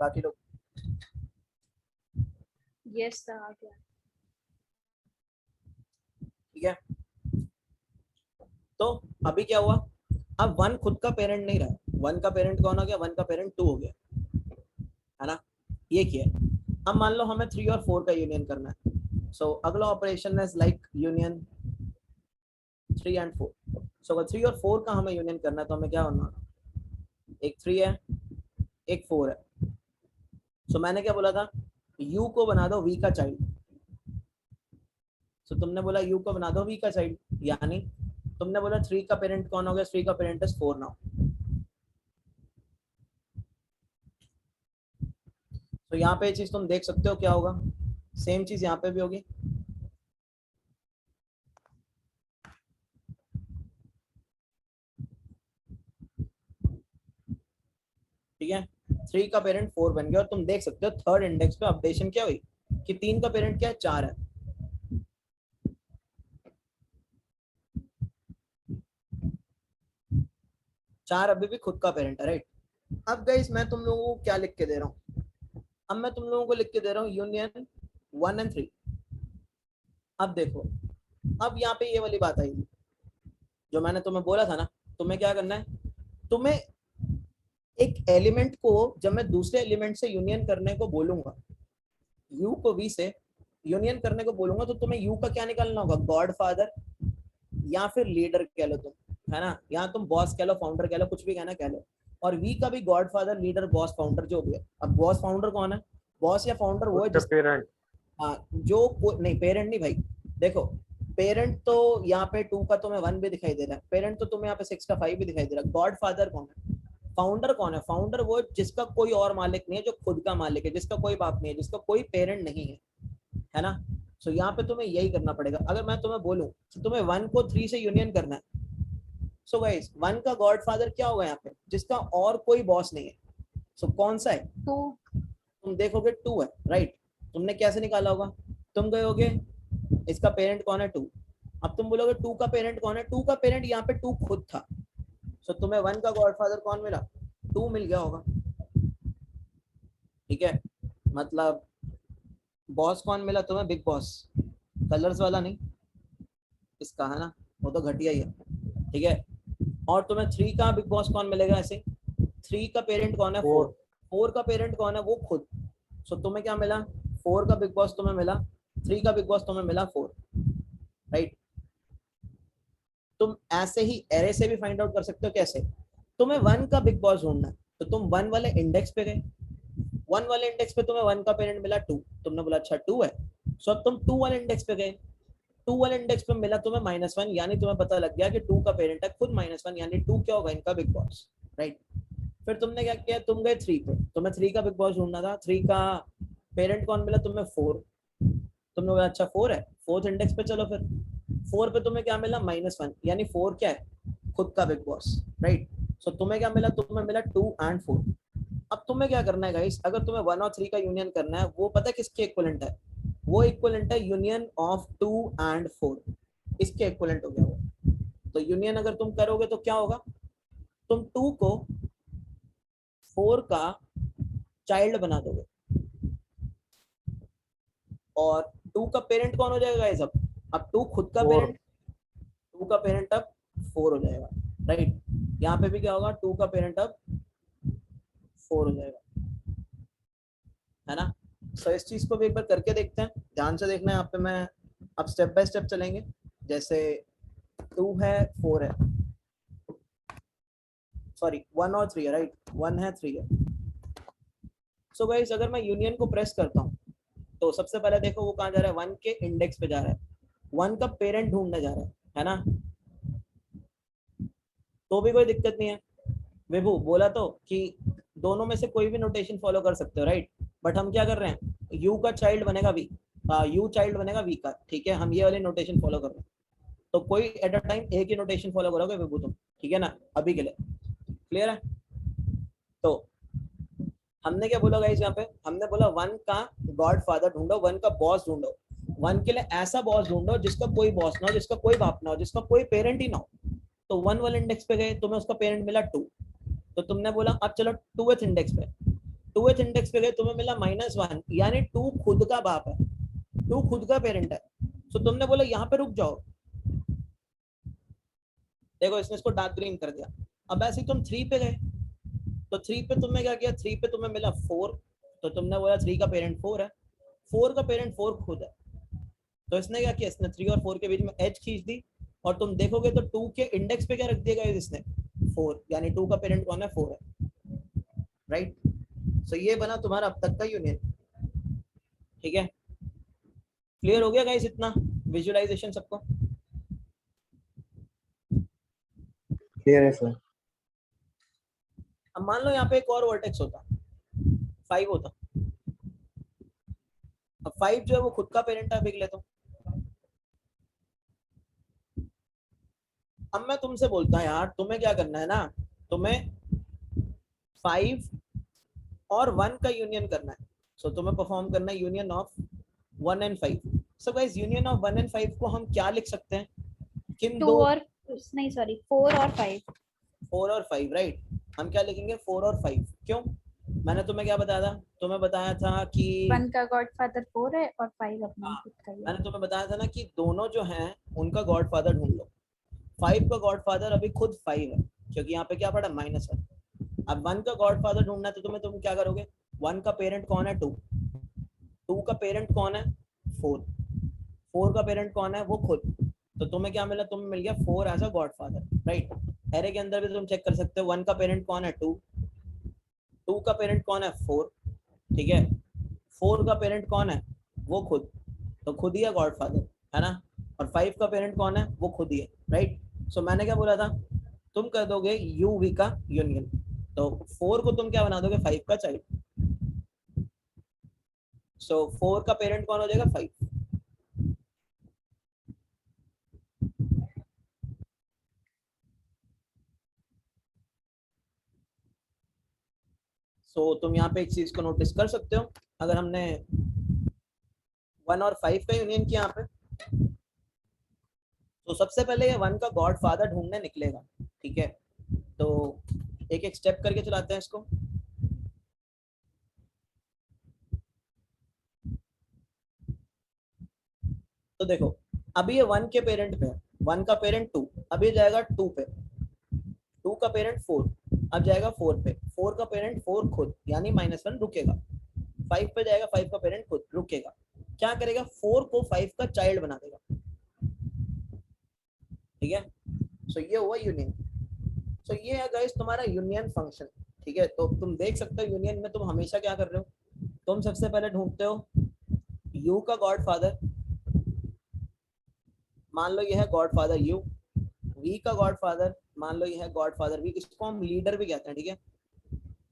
बाकी लोग। यस सर, आ गया। ठीक है, तो अभी क्या हुआ, अब 1 खुद का पेरेंट नहीं रहा, 1 का पेरेंट कौन हो गया, 1 का पेरेंट 2 हो गया, है ना। ये किया। अब मान लो हमें 3 और 4 का यूनियन करना है। सो अगला operation is like union 3 and 4। सो अगर 3 और 4 का हमें यूनियन करना है तो हमें क्या करना, एक 3 है, एक 4 है। सो मैंने क्या बोला था, u को बना दो v का चाइल्ड। सो तुमने बोला u को बना दो v का चाइल्ड, यानी तुमने बोला 3 का पेरेंट कौन हो गया, 3 का पेरेंट इज 4 नाउ। तो यहाँ पे ये चीज तुम देख सकते हो क्या होगा, सेम चीज यहाँ पे भी होगी। ठीक है, 3 का पेरेंट 4 बन गया, और तुम देख सकते हो थर्ड इंडेक्स पे अपडेशन क्या हुई कि 3 का पेरेंट क्या है, 4 है। चार अभी भी खुद का पेरेंट है, राइट। अब गाइस मैं तुम लोगों को क्या लिख के दे रहा हूँ, अब मैं तुम लोगों को लिख के दे रहा हूँ यूनियन 1 एंड 3। अब देखो, अब यहाँ पे ये वाली बात आएगी जो मैंने तुम्हें बोला था ना, तुम्हें क्या करना है, तुम्हें एक एलिमेंट को जब मैं दूसरे एलिमेंट से यूनियन करने को बोलूंगा, u को v से यूनियन करने को बोलूंगा, तो तुम्हें u का क्या निकालना होगा, गॉड फादर या फिर लीडर कह लो तुम, है ना, यहाँ तुम बॉस कह लो, फाउंडर कह लो, कुछ भी कहना कह लो। और v का भी God father, leader, boss, founder जो भी है। अब बॉस फाउंडर कौन है, बॉस या फाउंडर वो है उसका जिस पेरेंट। हाँ, जो नहीं, पेरेंट नहीं भाई। देखो पेरेंट तो यहाँ पे 2 का तुम्हें 1 भी दिखाई दे रहा है, पेरेंट तो तुम्हें यहाँ पे 6 का 5 भी दिखाई दे रहा है। गॉड फादर कौन है, फाउंडर कौन है, फाउंडर वो जिसका कोई और मालिक नहीं है, जो खुद का मालिक है, जिसका कोई बाप नहीं है, जिसका कोई पेरेंट नहीं है ना। सो यहाँ पे तुम्हें यही करना पड़ेगा। अगर मैं तुम्हें बोलूं कि तुम्हें 1 को 3 से यूनियन करना है, सो गाइस 1 का गॉड फादर क्या होगा यहाँ पे, जिसका और कोई बॉस नहीं है। सो कौन सा है, 2। तुम देखोगे 2 है, राइट। तुमने कैसे निकाला होगा, तुम गए होगे इसका पेरेंट कौन है, 2। अब तुम बोलोगे 2 का पेरेंट कौन है, 2 का पेरेंट यहाँ पे 2 खुद था। सो तुम्हें 1 का गॉडफादर कौन मिला, 2 मिल गया होगा। ठीक है, मतलब बॉस कौन मिला तुम्हें, बिग बॉस, कलर्स वाला नहीं इसका, है ना, वो तो घटिया ही है। ठीक है, और तुम्हें 3 का बिग बॉस कौन मिलेगा, ऐसे 3 का पेरेंट कौन है, 4। 4 का पेरेंट कौन है, वो खुद। सो तुम्हें क्या मिला, 4 का बिग बॉस तुम्हें मिला, 3 का बिग बॉस तुम्हें मिला 4, राइट। तुम ऐसे ही एरे से भी फाइंड आउट कर सकते हो, कैसे, तुम्हें 1 का बिग बॉस ढूंढना है तो तुम 1 वाले इंडेक्स पे गए, 1 वाले इंडेक्स पे तुम्हें 1 का पेरेंट मिला 2, तुमने बोला अच्छा 2 है। सो अब तुम 2 वाले इंडेक्स पे गए, 2 वाले इंडेक्स पे मिला तुम्हें -1, यानी तुम्हें पता लग गया कि 2 का पेरेंट है खुद -1, यानी 2 क्या होगा, इनका बिग बॉस, राइट। फिर तुमने क्या किया, तुम गए 3 पे, तुम्हें 3 का बिग बॉस ढूंढना था, 3 का पेरेंट कौन मिला तुम्हें, 4। तुमने बोला अच्छा 4 है, 4th इंडेक्स पे चलो, फिर 4 पे तुम्हें क्या मिला, -1, यानी 4 क्या है, खुद का बिग बॉस, राइट। सो तुम्हें क्या मिला, तुम्हें मिला 2 एंड 4। अब तुम्हें क्या करना है गाइस, अगर तुम्हें 1 और 3 का यूनियन करना है, वो पता है किसके इक्विवेलेंट है, वो इक्विवेलेंट है यूनियन ऑफ 2 एंड 4, इसके इक्विवेलेंट हो गया वो। तो यूनियन अगर तुम करोगे तो क्या होगा, तुम 2 को 4 का चाइल्ड बना दोगे, और 2 का पेरेंट कौन हो जाएगा गाइस, अब 2 खुद का पेरेंट, 2 का पेरेंट अब 4 हो जाएगा, राइट। यहाँ पे भी क्या होगा, 2 का पेरेंट अब 4 हो जाएगा, है ना। सो इस चीज को भी एक बार करके देखते हैं, ध्यान से देखना है। यहाँ पे मैं अब स्टेप बाय स्टेप चलेंगे, जैसे 2 है 4 है, सॉरी 1 और 3 है, राइट, 1 है 3 है। सो गाइस अगर मैं यूनियन को प्रेस करता हूँ तो सबसे पहले देखो वो कहाँ जा रहा है, 1 के इंडेक्स पे जा रहा है, 1 का पेरेंट ढूंढने जा रहा है ना। तो भी कोई दिक्कत नहीं है। विभू बोला तो कि दोनों में से कोई भी नोटेशन फॉलो कर सकते हो, राइट। बट हम क्या कर रहे हैं, यू का चाइल्ड बनेगा वी, यू चाइल्ड बनेगा वी का, ठीक है, हम ये वाली नोटेशन फॉलो कर रहे हैं। तो कोई एट अ टाइम एक ही नोटेशन फॉलो करोगे विभू तुम, ठीक है ना, अभी के लिए क्लियर है। तो हमने क्या बोला गाइस यहाँ पे, हमने बोला वन का गॉड फादर ढूंढो, वन का बॉस ढूंढो। वन के लिए ऐसा बॉस ढूंढो जिसका कोई बॉस ना हो, जिसका कोई बाप ना हो, जिसका कोई पेरेंट ही ना हो। तो वन वाले इंडेक्स पे गए, तुम्हें उसका पेरेंट मिला 2, तो तुमने बोला अब चलो 2th इंडेक्स पे, 2th इंडेक्स पे गए, तुम्हें मिला -1, यानी 2 खुद का बाप है, 2 खुद का पेरेंट है। तो तुमने बोला यहाँ पे रुक जाओ, देखो इसने इसको डार्क ग्रीन कर दिया। अब ऐसे ही तुम 3 पे गए, तो 3 पे तुमने क्या किया, 3 पे तुम्हें मिला 4, तो तुमने बोला 3 का पेरेंट 4 है, 4 का पेरेंट 4 खुद है। तो इसने क्या किया, इसने 3 और 4 के बीच में एज खींच दी, और तुम देखोगे तो 2 के इंडेक्स पे क्या रख दिया इसने, 4, यानी 2 का पेरेंट कौन है, 4 है, राइट। सो ये बना तुम्हारा अब तक का यूनियन, ठीक है। क्लियर हो गया गाइस इतना विजुअलाइजेशन सबको? क्लियर है सर। अब मान लो यहाँ पे एक और वर्टेक्स होता, 5 होता। अब 5 जो है वो खुद का पेरेंट है, लिख लेता हूँ। अब मैं तुमसे बोलता हूँ यार, तुम्हें क्या करना है ना, तुम्हें 5 और 1 का यूनियन करना है। सो तुम्हें परफॉर्म करना है union of 1 and 5। So guys union of 1 and 5 को हम क्या लिख सकते हैं, किन 2 दो, और नहीं सॉरी 4 और 5। 4 और 5, राइट। हम क्या लिखेंगे, 4 और 5। क्यों, मैंने तुम्हें क्या बताया था, तुम्हें बताया था कि 1 का गॉडफादर 4 है और 5 अपना खुद का ही है। मैंने तुम्हें बताया था ना कि दोनों जो हैं उनका गॉडफादर ढूंढ लो। 5 का गॉडफादर अभी खुद 5 है, क्योंकि यहाँ पे क्या पड़ा, माइनस है। अब 1 का गॉडफादर ढूंढना है, तो तुम क्या करोगे, 1 का पेरेंट कौन है, 2, 2 का पेरेंट कौन है, 4, 4 का पेरेंट कौन है, वो खुद। तो तुम्हें क्या मिला, तुम्हें मिल गया 4 as a godfather, right. Array के अंदर भी तुम चेक कर सकते हो, 1 का पेरेंट कौन है, 2, 2 का पेरेंट कौन है, 4, ठीक है, 4 का पेरेंट कौन है, वो खुद, तो खुद ही है गॉडफादर, है ना। और 5 का पेरेंट कौन है, वो खुद ही है, राइट। सो मैंने क्या बोला था, तुम कर दोगे यू वी का यूनियन, तो 4 को तुम क्या बना दोगे, 5 का चाइल्ड। सो 4 का पेरेंट कौन हो जाएगा, 5। सो तुम यहाँ पे एक चीज को नोटिस कर सकते हो, अगर हमने 1 और 5 का यूनियन किया यहाँ पे, तो सबसे पहले ये 1 का गॉड फादर ढूंढने निकलेगा, ठीक है। तो एक एक स्टेप करके चलाते हैं इसको। तो देखो अभी ये 1 के पेरेंट पे है, 1 का पेरेंट 2, अभी जाएगा 2 पे, 2 का पेरेंट 4, अब जाएगा 4 पे, 4 का पेरेंट 4 खुद, यानी -1 रुकेगा। 5 पे जाएगा, 5 का पेरेंट खुद रुकेगा, क्या करेगा, 4 को 5 का चाइल्ड बना देगा, ठीक है। सो ये हुआ यूनियन। सो ये है गाइस तुम्हारा यूनियन फंक्शन, ठीक है। तो तुम देख सकते हो यूनियन में तुम हमेशा क्या कर रहे हो, तुम सबसे पहले ढूंढते हो यू का गॉड फादर, मान लो ये है गॉड फादर यू, वी का गॉड फादर मान लो ये है गॉड फादर वी, इसको हम लीडर भी कहते हैं, ठीक है।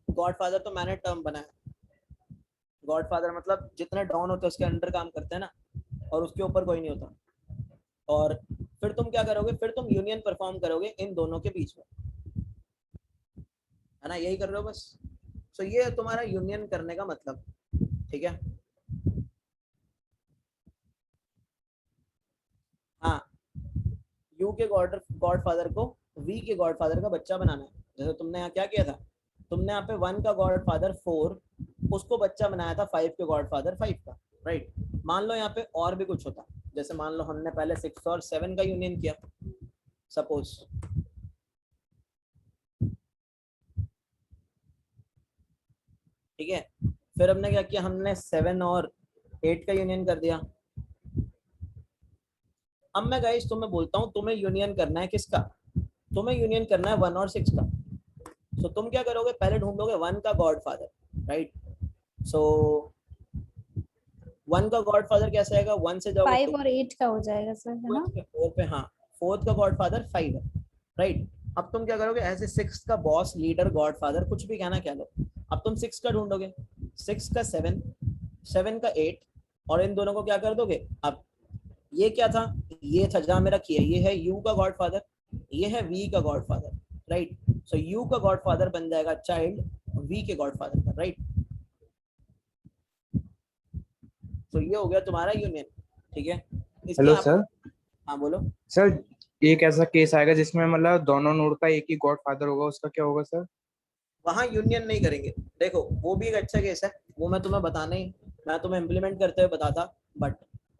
गॉड फादर तो मैंने टर्म बनाया, गॉड फादर मतलब जितने डॉन होते हैं उसके अंडर काम करते हैं ना, और उसके ऊपर कोई नहीं होता। और फिर तुम क्या करोगे, फिर तुम यूनियन परफॉर्म करोगे इन दोनों के बीच में, है ना, यही कर रहे हो बस। सो ये है तुम्हारा यूनियन करने का मतलब, ठीक है। हाँ, यू के गॉड फादर को वी के गॉड फादर का बच्चा बनाना है। जैसे तुमने यहाँ क्या किया था, तुमने यहाँ पे 1 का गॉड फादर 4, उसको बच्चा बनाया था 5 के गॉड फादर 5 का, राइट। मान लो यहाँ पे और भी कुछ होता, जैसे मान लो हमने पहले 6 और 7 का यूनियन किया, सपोज, ठीक है। फिर हमने क्या किया, हमने 7 और 8 का यूनियन कर दिया। अब मैं गाइस तुम्हें बोलता हूँ, तुम्हें यूनियन करना है किसका, तुम्हें यूनियन करना है 1 और 6 का। सो तुम क्या करोगे, पहले ढूंढोगे 1 का गॉड फादर, राइट। सो 1 का गॉड फादर कैसे आएगा, 1 से जाओगे 5 और 8 का हो जाएगा सर, है ना। 4 पे, हाँ 4th का गॉड फादर 5 है, राइट। अब तुम क्या करोगे, ऐसे 6 का बॉस, लीडर, गॉडफादर, कुछ भी कहना क्या लो, अब तुम 6 का ढूंढोगे, 6 का 7, 7 का 8, और इन दोनों को क्या कर दोगे। अब ये क्या था, ये था जहां मेरा किया, ये है यू का गॉडफादर, ये है वी का गॉडफादर, राइट। सो यू का गॉडफादर बन जाएगा चाइल्ड वी के गॉडफादर का, राइट। तो ये हो गया तुम्हारा यूनियन, ठीक है। इसके हेलो आप, सर। हाँ बोलो। सर एक ऐसा केस आएगा जिसमें मतलब दोनों नोड का एक ही गॉड फादर होगा, उसका क्या होगा सर? वहां यूनियन नहीं करेंगे। देखो वो भी एक अच्छा केस है, वो मैं तुम्हें बताने ही, मैं तुम्हें इम्प्लीमेंट करते हुए बताता, बट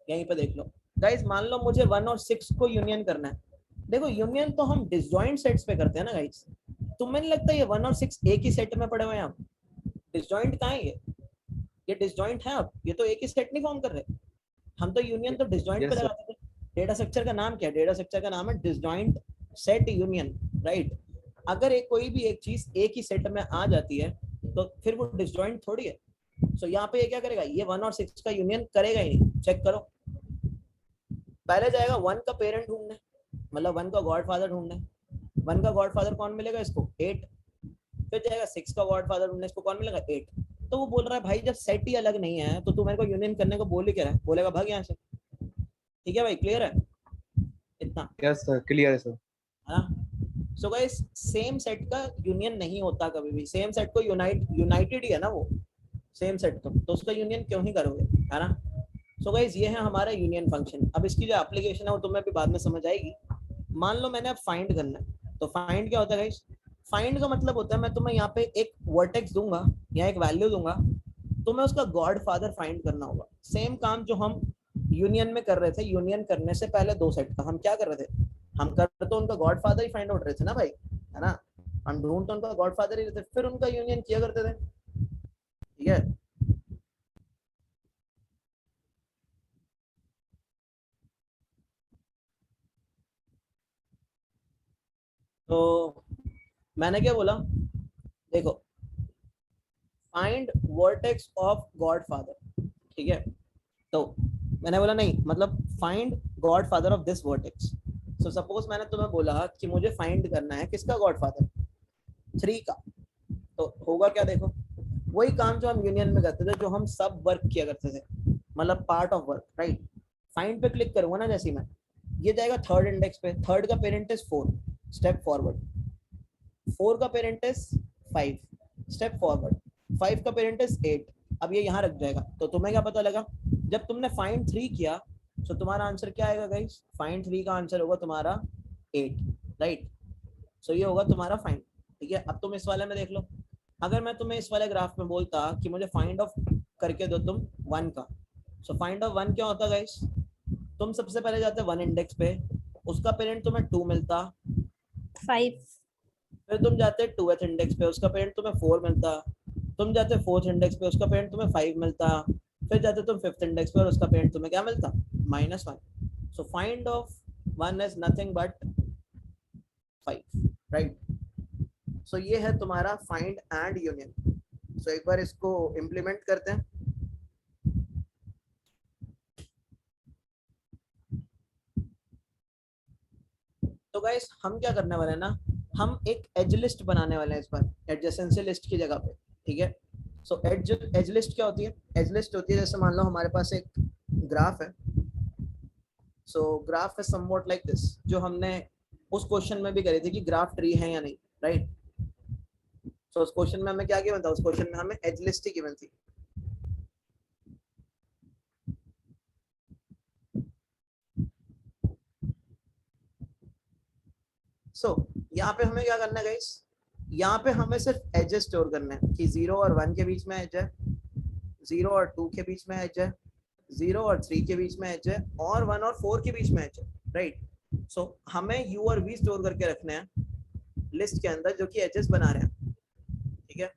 यहीं पे देख लो गाइस। मान लो मुझे 1 और 6 को यूनियन करना है। देखो यूनियन तो हम डिसजॉइंट सेट्स पे करते हैं ना गाइस। तुम्हें नहीं लगता ये 1 और 6 एक ही सेट में पड़े हुए हैं? आप डिसजॉइंट कहाँ है ये डिसजॉइंट है। अब ये तो एक ही सेट नहीं फॉर्म कर रहे। हम तो यूनियन तो डिसजॉइंट पे Yes, sir. लगाते थे। डेटा स्ट्रक्चर का नाम क्या है? डेटा स्ट्रक्चर का नाम है डिसजॉइंट सेट यूनियन, राइट। अगर एक कोई भी एक चीज एक ही सेट में आ जाती है तो फिर वो डिसजॉइंट थोड़ी है। सो यहाँ पे ये क्या करेगा, ये 1 और 6 का यूनियन करेगा ही नहीं। चेक करो, पहले जाएगा 1 का पेरेंट ढूंढने, मतलब 1 का गॉडफादर ढूंढने। 1 का गॉडफादर कौन मिलेगा इसको? 8। फिर जाएगा 6 का गॉडफादर ढूंढने, इसको कौन मिलेगा? 8। तो वो बोल रहा है भाई जब सेट ही अलग नहीं है तो तू मेरे को यूनियन करने को बोल ही क्या रहा है? बोलेगा भाग यहाँ से। ठीक है भाई, क्लियर है इतना? यस सर, क्लियर है सर। है ना? सो गाइस सेम सेट का यूनियन नहीं होता कभी भी। सेम सेट को यूनाइटेड ही है ना वो सेम सेट, तो उसका यूनियन क्यों ही करोगे, है ना? सो गाइस ये है हमारा यूनियन फंक्शन। अब इसकी जो एप्लीकेशन है वो तुम्हें भी बाद में समझ आएगी। मान लो मैंने अब फाइंड करना है, तो फाइंड क्या होता है गाइस? फाइंड का मतलब होता है मैं तुम्हें यहाँ पे एक वर्टेक्स दूंगा या एक वैल्यू दूंगा, तुम्हें उसका गॉडफादर फाइंड करना होगा। सेम काम जो हम यूनियन में कर रहे थे, यूनियन करने से पहले 2 सेट का हम क्या कर रहे थे? हम कर तो उनका गॉडफादर ही फाइंड आउट रहे थे ना भाई, है ना? हम ढूंढ तो उनका गॉडफादर ही रहे थे, फिर उनका यूनियन किया करते थे। ठीक है, तो मैंने क्या बोला, देखो फाइंड वर्टेक्स ऑफ गॉडफादर, ठीक है। तो मैंने बोला नहीं, मतलब find godfather of this vertex. So suppose मैंने तुम्हें बोला कि मुझे फाइंड करना है किसका गॉडफादर? 3 का। तो होगा क्या, देखो वही काम जो हम यूनियन में करते थे, जो हम सब वर्क किया करते थे, मतलब part of work, right. Find पे क्लिक करूंगा ना जैसे मैं, ये जाएगा थर्ड इंडेक्स पे। थर्ड का पेरेंट इज 4, स्टेप फॉरवर्ड। 4 का पेरेंट इज 5, स्टेप फॉरवर्ड। 5 का पेरेंट इज 8, अब ये यहाँ रख जाएगा। तो तुम्हें क्या पता लगा, जब तुमने फाइंड 3 किया तो तुम्हारा आंसर क्या आएगा गाइस? फाइंड 3 का आंसर होगा तुम्हारा 8, राइट। सो ये होगा तुम्हारा फाइंड, ठीक है। अब तुम इस वाले में देख लो, अगर मैं तुम्हें इस वाले ग्राफ में बोलता कि मुझे फाइंड ऑफ करके दो तुम 1 का, सो फाइंड ऑफ 1 क्या होता गाइस? तुम सबसे पहले जाते 1 इंडेक्स पे, उसका पेरेंट तुम्हें 2 मिलता। 5। फिर तुम जाते 2th इंडेक्स पे, उसका पेरेंट तुम्हें 4 मिलता। तुम जाते 4th इंडेक्स पे, उसका पेरेंट तुम्हें 5 मिलता। फिर जाते तुम 5th इंडेक्स पे और उसका पेरेंट तुम्हें क्या मिलता? -1। So find of 1 is nothing but 5, right. So ये है तुम्हारा फाइंड एंड यूनियन। सो एक बार इसको इम्प्लीमेंट करते हैं। तो गाइस हम क्या करने वाले हैं ना, हम एक एज लिस्ट बनाने वाले हैं इस बार, एडजेसेंसी लिस्ट की जगह पे, ठीक है। सो एज लिस्ट क्या होती है? एज लिस्ट होती है जैसे मान लो हमारे पास एक ग्राफ है। सो graph is somewhat like this, जो हमने उस क्वेश्चन में भी करी थी कि ग्राफ ट्री है या नहीं, राइट। सो उस क्वेश्चन में हमें क्या गिवन था? उस क्वेश्चन में हमें एज लिस्ट ही गिवन थी। सो यहाँ पे हमें क्या करना है गाइस? यहाँ पे हमें सिर्फ एजेस स्टोर करने हैं कि 0 और 1 के बीच में एज है, 0 और 2 के बीच में एज है, 0 और 3 के बीच में एज है, और 1 और 4 के बीच में एज है, राइट। सो हमें u और v स्टोर करके रखने हैं लिस्ट के अंदर, जो कि एजेस बना रहे हैं, ठीक है।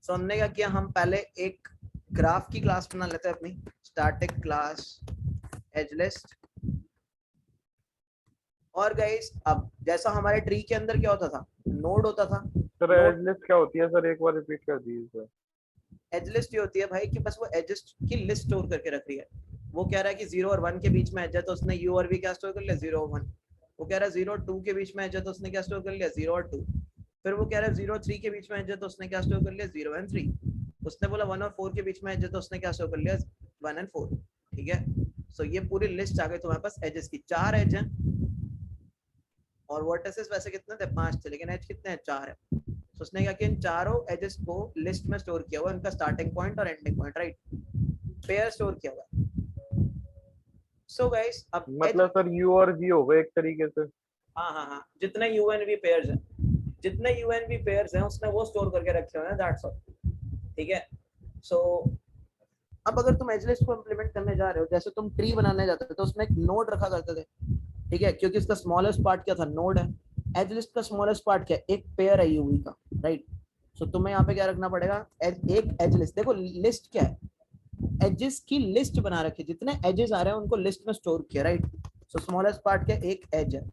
सो हमने क्या किया, हम पहले एक ग्राफ की क्लास बना लेते हैं अपनी, स्टैटिक क्लास एज लिस्ट। और गाइस अब जैसा हमारे ट्री के अंदर क्या होता था, नोड होता था। सर एज लिस्ट क्या होती है? सर एक बार रिपीट कर दीजिए सर। एज लिस्ट ये होती है भाई कि बस वो एजेस की लिस्ट स्टोर करके रख रही है। वो कह रहा है कि 0 और 1 के बीच में एज है तो उसने u और v क्या स्टोर कर लिया 0 और 1। वो कह रहा है 0 और 2 के बीच में एज है तो उसने क्या स्टोर कर लिया 0 और 2। फिर वो कह रहा है 0 और 3 के बीच में एज है तो उसने क्या स्टोर कर लिया 0 एंड 3। उसने बोला 1 और 4 के बीच में एज है तो उसने क्या स्टोर कर लिया 1 एंड 4। ठीक है, सो ये पूरी लिस्ट आ गई तुम्हारे पास एजेस की। 4 एज हैं और वर्टिसेस वैसे कितने थे 5 थे, लेकिन एज कितने हैं 4 है। तो उसने क्या किया इन चारों एजेस को लिस्ट में स्टोर किया हुआ, इनका स्टार्टिंग पॉइंट और ending point, right, pair store किया हुआ। सो गाइस अब मतलब सर यू और वी हो गए एक तरीके से। हाँ, जितने यूएनवी पेयर्स हैं, जितने यूएनवी पेयर्स हैं उसने वो स्टोर करके रखे हुए हैं, दैट्स ऑल। ठीक है, सो अब अगर तुम एज लिस्ट को इंप्लीमेंट करने जा रहे हो, जैसे तुम ट्री बनाने जाते थे तो उसमें एक नोड रखा करते थे, ठीक है, क्योंकि इसका स्मॉलेस्ट पार्ट क्या था नोड है। एज लिस्ट का स्मॉलेस्ट पार्ट क्या है एक पेयर है यूवी का, राइट। सो तुम्हें यहाँ पे क्या रखना पड़ेगा एक एज लिस्ट। देखो लिस्ट क्या है, एजेस की लिस्ट बना रखी, जितने एजेस आ रहे हैं उनको लिस्ट में स्टोर किया, राइट। सो स्मॉलेस्ट पार्ट क्या एक एज है,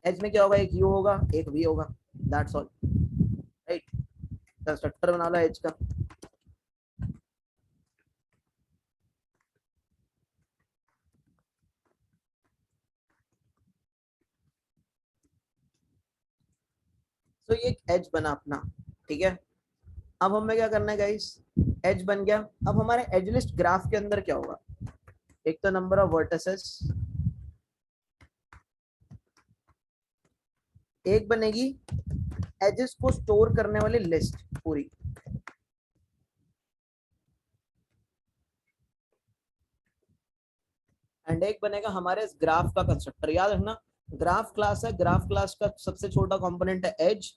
एज में क्या होगा एक यू होगा एक वी होगा, दैट्स ऑल, राइट। कंस्ट्रक्टर बना लो एज का। तो ये एक एज बना अपना, ठीक है। अब हमें क्या करना है गाइस, एज बन गया। अब हमारे एज लिस्ट ग्राफ के अंदर क्या होगा, एक तो नंबर ऑफ वर्टिसेस, एक बनेगी एजेस को स्टोर करने वाली लिस्ट पूरी, एंड एक बनेगा हमारे इस ग्राफ का कंस्ट्रक्टर। याद रखना ग्राफ क्लास है, ग्राफ क्लास का सबसे छोटा कंपोनेंट है एज,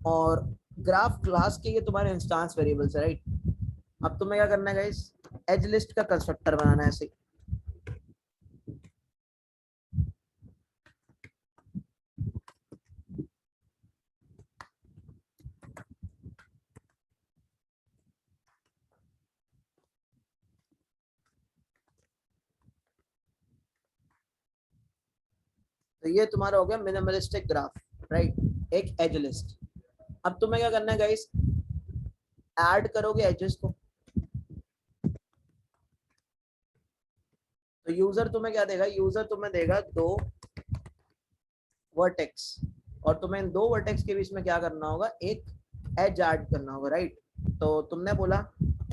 और ग्राफ क्लास के ये तुम्हारे इंस्टेंस वेरिएबल्स है, राइट। अब तुम्हें क्या करना है गाइस, एज लिस्ट का कंस्ट्रक्टर बनाना है ऐसे। तो ये तुम्हारा हो गया मिनिमलिस्टिक ग्राफ, राइट, एक एज लिस्ट। अब तुम्हें क्या करना है गाइस, ऐड करोगे एजेस को। तो यूजर तुम्हें क्या देगा, यूजर तुम्हें देगा 2 वर्टेक्स, और तुम्हें इन 2 वर्टेक्स के बीच में क्या करना होगा, एक एज ऐड करना होगा, राइट। तो तुमने बोला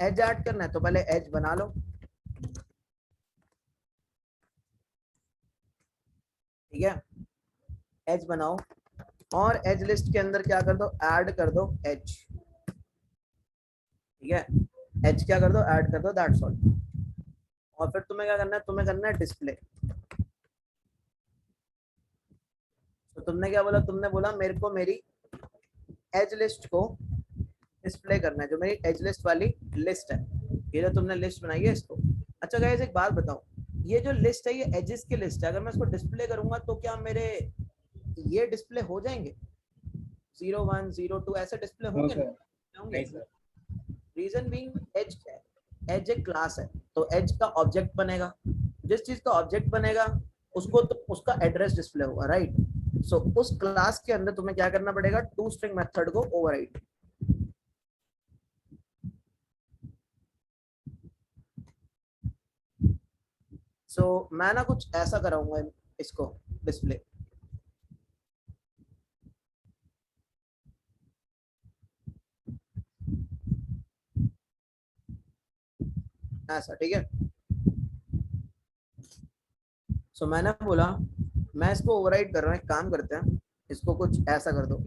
एज ऐड करना है तो पहले एज बना लो, ठीक है, एज बनाओ और एज लिस्ट के अंदर क्या कर दो, ऐड कर दो एज, ठीक है, एज क्या कर दो, ऐड कर दो, दैट्स ऑल। और फिर तुम्हें क्या करना है, तुम्हें करना है डिस्प्ले। तो तुमने क्या बोला, तुमने बोला मेरे को मेरी एज लिस्ट को डिस्प्ले करना है, जो मेरी एज लिस्ट वाली लिस्ट है, ये जो तुमने लिस्ट बनाई है इसको। अच्छा गाइस एक बात बताओ, ये जो लिस्ट है ये एजेस की लिस्ट है, अगर मैं इसको डिस्प्ले करूंगा तो क्या मेरे ये डिस्प्ले हो जाएंगे 0 1 0 2 ऐसे डिस्प्ले नो होंगे? सर, होंगे। नहीं सर। रीजन बीइंग एज क्या है, एज एक क्लास है, तो एज का ऑब्जेक्ट बनेगा, जिस चीज का ऑब्जेक्ट बनेगा उसको तो उसका एड्रेस डिस्प्ले होगा, राइट। सो उस क्लास के अंदर तुम्हें क्या करना पड़ेगा, टू स्ट्रिंग मेथड को ओवरराइड। सो मैं ना कुछ ऐसा कराऊंगा इसको डिस्प्ले, ऐसा, ठीक है। सो मैंने बोला मैं इसको ओवरराइड कर रहा हूँ, एक काम करते हैं इसको कुछ ऐसा कर दो,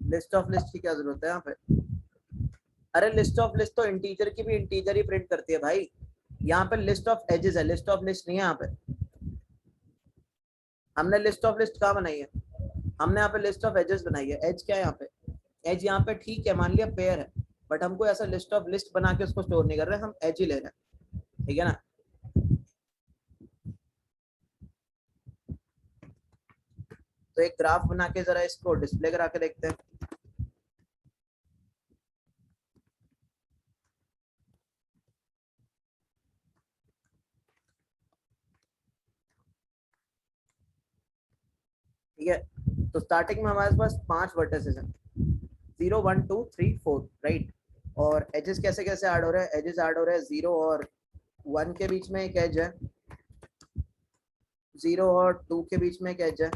लिस्ट ऑफ लिस्ट की क्या जरूरत है यहाँ पे, अरे लिस्ट ऑफ लिस्ट तो इंटीजर की भी इंटीजर ही प्रिंट करती है भाई, यहाँ पे लिस्ट ऑफ एजेस है, लिस्ट ऑफ लिस्ट नहीं है यहाँ पे। हमने लिस्ट ऑफ लिस्ट कहाँ बनाई है, हमने यहाँ पे लिस्ट ऑफ एजेस बनाई है। एज क्या है यहाँ पे, एज यहाँ पे ठीक है मान लिया पेयर है, बट हमको ऐसा लिस्ट ऑफ लिस्ट बना के उसको स्टोर नहीं कर रहे, हम एज ही ले रहे हैं, ठीक है ना। तो एक ग्राफ बना के जरा इसको डिस्प्ले करा के देखते हैं। ठीक है। तो स्टार्टिंग में हमारे पास 5 वर्टिसेस हैं, 0 1 2 3 4, राइट। और एजेस कैसे कैसे ऐड हो रहे हैं? एजेस ऐड हो रहे हैं 0 और 1 के बीच में एक एज है, 0 और 2 के बीच में एक एज है,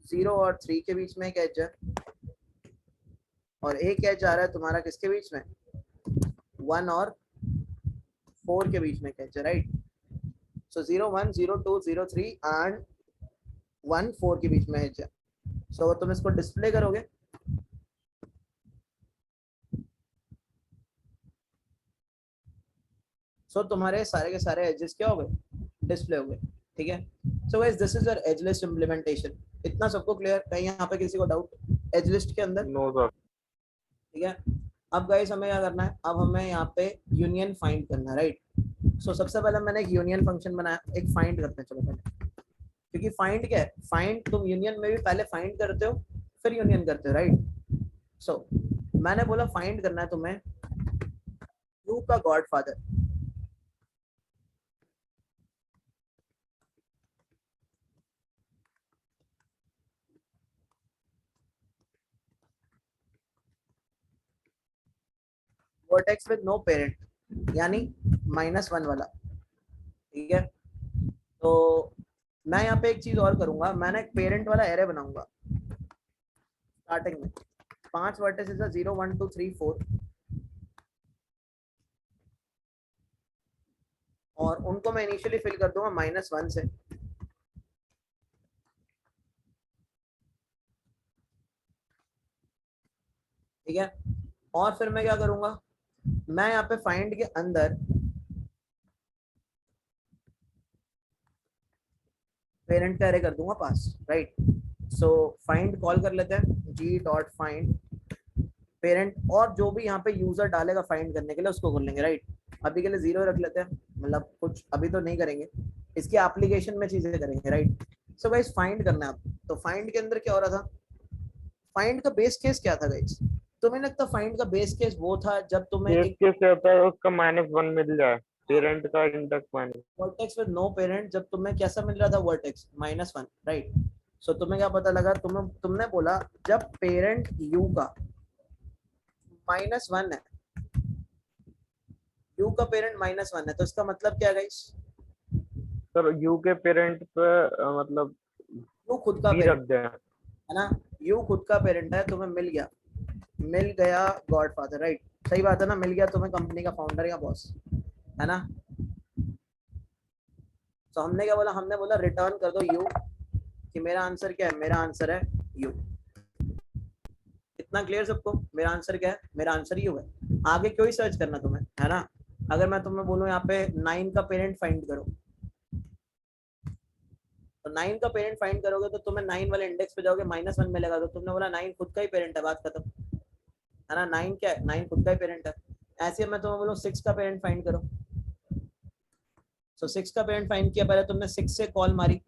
0 और 3 के बीच में एक एज है, और एक एज आ रहा है तुम्हारा किसके बीच में? 1 और 4 के बीच में एक एज है, राइट। सो 0 1 0 2 0 3 एंड 1 4 के बीच में एज है। सो तुम इसको डिस्प्ले करोगे, सो तुम्हारे सारे के सारे एजेस क्या हो गए? डिस्प्ले हो गए, ठीक है। So guys this is your age list implementation. इतना सबको क्लियर? कहीं यहाँ पे किसी को डाउट एज लिस्ट के अंदर? No sir. ठीक है। अब गाइस हमें क्या करना है? अब हमें यहाँ पे यूनियन फाइंड करना है, राइट। सो सबसे पहले मैंने एक यूनियन फंक्शन बनाया, एक फाइंड करते हैं चलो पहले, क्योंकि फाइंड क्या है? फाइंड तुम यूनियन में भी पहले फाइंड करते हो फिर यूनियन करते हो, राइट। सो मैंने बोला फाइंड करना है तुम्हें यू का godfather. Vertex with no parent, यानी -1 वाला, ठीक है। तो मैं यहाँ पे एक चीज और करूंगा, मैंने एक पेरेंट वाला एरे बनाऊंगा स्टार्टिंग में। 5 वर्टिसेस है, 0 1 2 3 4, और उनको मैं इनिशियली फिल कर दूंगा -1 से। ठीक है। और फिर मैं क्या करूंगा? मैं यहाँ पे फाइंड के अंदर पेरेंट का एरे कर दूंगा पास, राइट। सो फाइंड कॉल कर लेते हैं, जी डॉट फाइंड पेरेंट, और जो भी यहाँ पे यूजर डालेगा फाइंड करने के लिए उसको खोल लेंगे, राइट। अभी के लिए 0 रख लेते हैं, मतलब कुछ अभी तो नहीं करेंगे, इसकी एप्लीकेशन में चीजें करेंगे, राइट। सो गाइस फाइंड करना है आप। तो फाइंड के अंदर क्या हो रहा था? फाइंड का बेस केस क्या था गाइस? तुम्हें लगता फाइंड का बेस केस वो था जब तुम्हें केस एक कैसे होता है? उसका -1 मिल जाए, पेरेंट का index minus. Vertex with no parent, जब तुम्हें कैसा मिल रहा था? Vertex -1, right. सो तुम्हें क्या पता लगा? तुमने बोला जब पेरेंट यू का -1 है, यू का पेरेंट -1 है, तो इसका मतलब क्या है गाइस? सर यू के पेरेंट पे मतलब यू खुद का बी पेरेंट रख दें। है ना, यू खुद का पेरेंट है, तुम्हें मिल गया गॉडफादर, राइट। सही बात है ना, मिल गया तुम्हें कंपनी का फाउंडर या बॉस, है ना। तो हमने क्या बोला? हमने बोला रिटर्न कर दो यू, कि मेरा आंसर क्या है? मेरा आंसर है यू। इतना क्लियर सबको? मेरा आंसर क्या है? मेरा आंसर यू है। आगे क्यों ही सर्च करना तुम्हें, है ना। अगर मैं तुम्हें बोलूं यहाँ पे 9 का पेरेंट फाइंड करो, तो 9 का पेरेंट फाइंड करोगे तो तुम्हें 9 वाले इंडेक्स पे जाओगे, -1 मिलेगा, तो तुमने बोला 9 खुद का ही पेरेंट है, बात खत्म, है ना। 9 क्या है? 9 खुद का ही पेरेंट है। ऐसे मैं तुम्हें बोलूं 6 का पेरेंट फाइंड करो, सो 6 का पेरेंट फाइंड किया, पहले तुमने 6 से कॉल मारी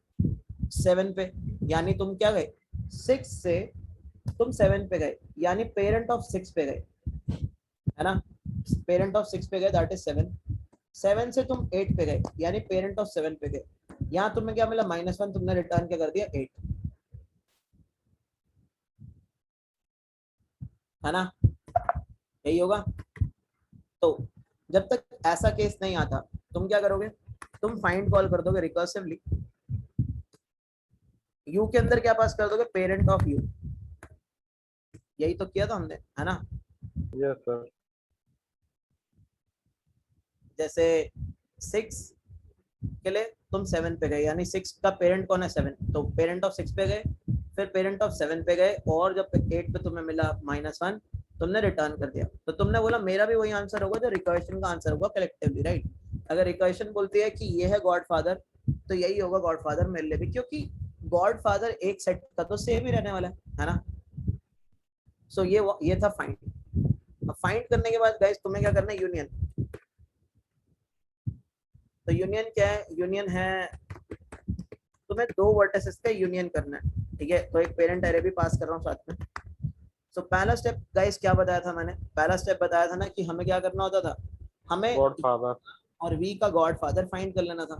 7 पे, यानी तुम क्या गए? 6 से तुम 7 पे गए, यानी पेरेंट ऑफ 6 पे गए, है ना। पेरेंट ऑफ 6 पे गए, दैट इज 7। 7 से तुम 8 पे गए, यानी पेरेंट ऑफ 7 पे गए। यहाँ तुम्हें क्या मिला? -1, तुमने रिटर्न क्या कर दिया? 8, है ना। यही होगा। तो जब तक ऐसा केस नहीं आता तुम क्या करोगे? तुम फाइंड कॉल कर दोगे रिकर्सिवली, यू के अंदर क्या पास कर दोगे? Parent of you. यही तो किया था हमने, है ना। Yes sir. जैसे 6 के लिए तुम 7 पे गए, यानी 6 का पेरेंट कौन है? 7, तो पेरेंट ऑफ 6 पे गए, फिर पेरेंट ऑफ 7 पे गए, और जब 8 पे तुम्हें मिला -1, तुमने रिटर्न कर दिया। तो तुमने बोला मेरा भी वही आंसर होगा जो रिकर्शन का आंसर होगा कलेक्टिवली, राइट। अगर रिकर्शन बोलती है कि ये है गॉडफादर, तो यही होगा गॉडफादर मेरे लिए भी, क्योंकि गॉडफादर एक सेट का तो सेम ही रहने वाला है ना। सो ये था फाइंड। अब फाइंड करने के बाद गाइस तुम्हें क्या करना है? यूनियन। तो यूनियन क्या है? यूनियन है तुम्हें 2 वर्टिसेस का यूनियन करना है, ठीक है। तो एक पेरेंट एरे भी पास कर रहा हूँ साथ में। सो पहला स्टेप गाइस क्या बताया था मैंने? पहला स्टेप बताया था ना कि हमें क्या करना होता था? हमें गॉडफादर और वी का गॉडफादर फाइंड कर लेना था।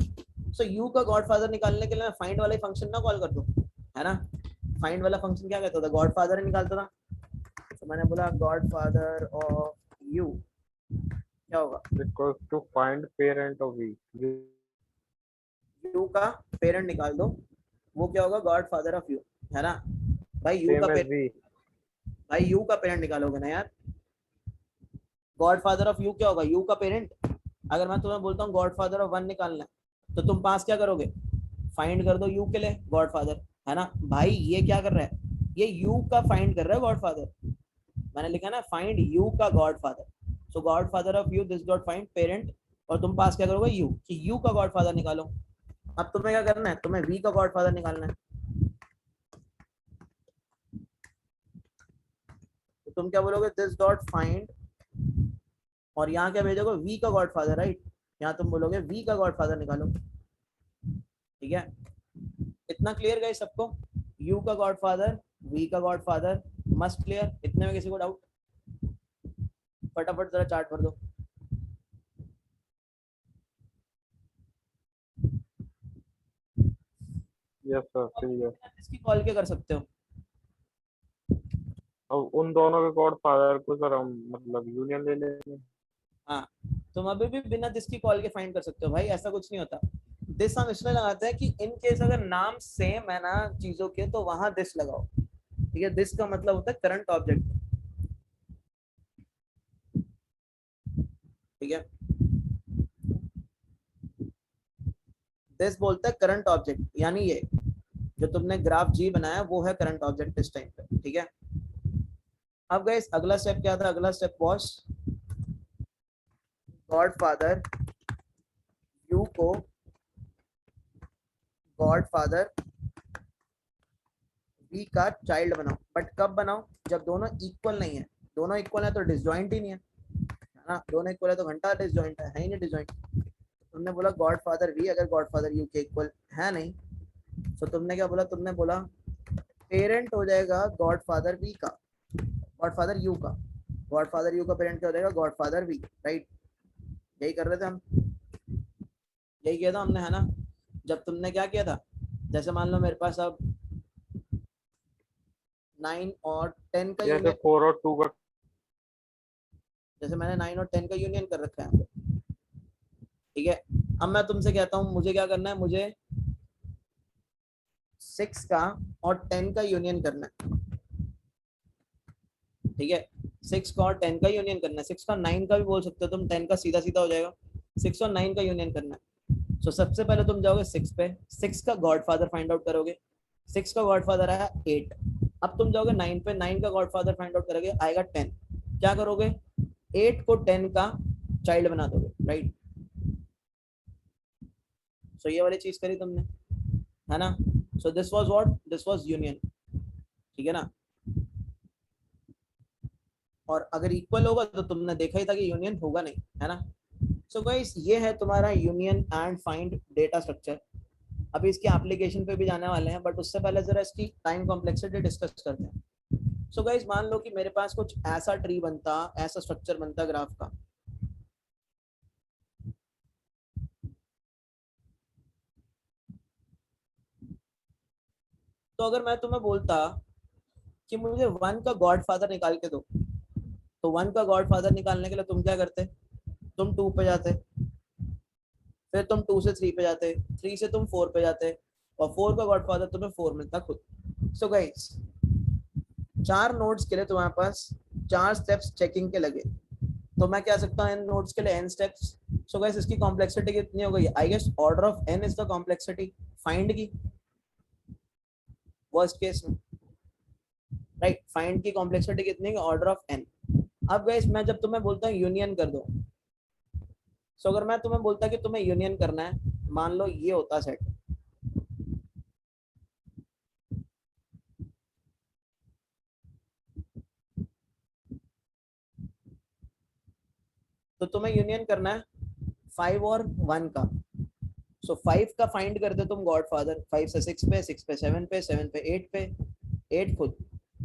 सो यू का गॉडफादर निकालने के लिए मैं फाइंड वाला फंक्शन ना कॉल कर दूं, है ना। फाइंड वाला फंक्शन क्या कहता था, गॉडफादर निकालता था। तो मैंने बोला गॉडफादर ऑफ यू क्या होगा, equals to find parent of v. U का पेरेंट निकाल दो, वो क्या होगा, गॉडफादर ऑफ यू, है ना। भाई यू का सेम एज पेरेंट, वी। भाई यू का पेरेंट निकालोगे ना यार, गॉडफादर ऑफ यू क्या होगा, यू का पेरेंट। अगर मैं तुम्हें बोलता हूँ गॉडफादर ऑफ वन निकालना है तो तुम पास क्या करोगे, फाइंड कर दो यू के लिए गॉडफादर, है ना। भाई ये क्या कर रहा है, ये यू का फाइंड कर रहा है गॉडफादर, मैंने लिखा ना फाइंड यू का godfather. So godfather of you this dot find parent, और तुम पास क्या करोगे यू, कि यू का गॉडफादर निकालो। अब तुम्हें क्या करना है, तुम्हें वी का गॉडफादर निकालना है। तो तुम क्या बोलोगे, दिस डॉट फाइंड, और यहाँ क्या भेजोगे, वी का गॉडफादर, राइट। यहाँ तुम बोलोगे वी का गॉडफादर निकालो, ठीक है। इतना क्लियर गए सबको, यू का गॉडफादर, वी का गॉडफादर, मस्ट क्लियर। इतने में किसी को डाउट, फटाफट जरा चार्ट भर दो। यस सर, सही है। इसकी कॉल के कर सकते हो, अब उन दोनों के गॉडफादर को सर हम मतलब यूनियन ले लेंगे। हाँ तुम अभी भी बिना दिस की कॉल के फाइंड कर सकते हो भाई, ऐसा कुछ नहीं होता। दिस हम इसलिए लगाते हैं कि इन केस अगर नाम सेम है ना चीजों के, तो वहां दिस लगाओ, ठीक है। दिस का मतलब होता है करंट ऑब्जेक्ट, ठीक है। दिस बोलता है करंट ऑब्जेक्ट, यानी ये जो तुमने ग्राफ जी बनाया वो है करंट ऑब्जेक्ट इस टाइम पे, ठीक है। अब गाइस अगला स्टेप क्या था, अगला स्टेप वाज गॉडफादर यू को गॉडफादर वी का चाइल्ड बनाओ, बट कब बनाओ, जब दोनों इक्वल नहीं है। दोनों इक्वल है तो डिसजॉइंट ही नहीं है ना, दोनों इक्वल है तो घंटा डिसजॉइंट है ही नहीं डिसजॉइंट। तुमने बोला गॉडफादर वी अगर गॉडफादर यू के इक्वल है नहीं, तो तुमने क्या बोला, तुमने बोला पेरेंट हो जाएगा गॉडफादर वी का, गॉडफादर यू का, गॉडफादर यू का पेरेंट क्या हो जाएगा, गॉडफादर वी, राइट। यही कर रहे थे हम, यही किया था हमने, है ना। जब तुमने क्या किया था, जैसे मान लो मेरे पास अब 9 और 10 का जैसे यूनियन, 4 और 2 का। जैसे मैंने 9 और 10 का यूनियन कर रखा है, ठीक है। अब मैं तुमसे कहता हूँ मुझे क्या करना है, मुझे 6 का और 10 का यूनियन करना है, ठीक है। 6 का और 10 का यूनियन करना है, 6 का 9 का भी बोल सकते हो तुम, 10 का सीधा सीधा हो जाएगा, 6 और 9 का यूनियन करना है। सो सबसे पहले तुम जाओगे 6 पे, 6 का गॉडफादर फाइंड आउट करोगे, 6 का गॉडफादर आया 8। अब तुम जाओगे 9 पे, 9 का गॉडफादर फाइंड आउट करोगे, आएगा 10। क्या करोगे, 8 को 10 का चाइल्ड बना दोगे, राइट। सो ये वाली चीज करी तुमने, है ना। So this was what, this was union, ठीक है ना। और अगर इक्वल होगा तो तुमने देखा ही था कि यूनियन होगा नहीं, है ना। सो गाइस ये है तुम्हारा union and find data structure. अभी इसके एप्लीकेशन पे भी जाने वाले हैं, बट उससे पहले जरा इसकी टाइम कॉम्प्लेक्सिटी डिस्कस करते हैं। सो गाइस मान लो कि मेरे पास कुछ ऐसा ट्री बनता, ऐसा स्ट्रक्चर बनता ग्राफ का, तो अगर मैं तुम्हें बोलता कि मुझे 1 का गॉडफादर निकाल के दो, तो 1 का गॉडफादर निकालने के लिए तुम क्या करते, तुम 2 पे जाते, फिर तुम 2 से 3 पे जाते, 3 से तुम 4 पे जाते, और 4 का गॉडफादर तुम्हें 4 मिलता खुद। सो गाइस 4 नोड्स के लिए तुम्हारे पास 4 स्टेप्स चेकिंग के लगे, तो मैं क्या सकता हूँ इन नोड्स के लिए n स्टेप्स। सो गाइस इसकी कॉम्प्लेक्सिटी कितनी हो गई, I guess order of n is the complexity find की, वर्स्ट केस में, राइट। फाइंड की कॉम्प्लेक्सिटी कितनी है, ऑर्डर ऑफ n। अब गाइस मैं जब तुम्हें बोलता हूँ यूनियन कर दो, सो अगर मैं तुम्हें बोलता कि तुम्हें यूनियन करना है, मान लो ये होता सेट, तो तुम्हें यूनियन करना है 5 और 1 का। सो 5 का फाइंड करते तुम गॉडफादर, 5 से 6 पे, 6 पे 7 पे, 7 पे 8 पे, 8 खुद,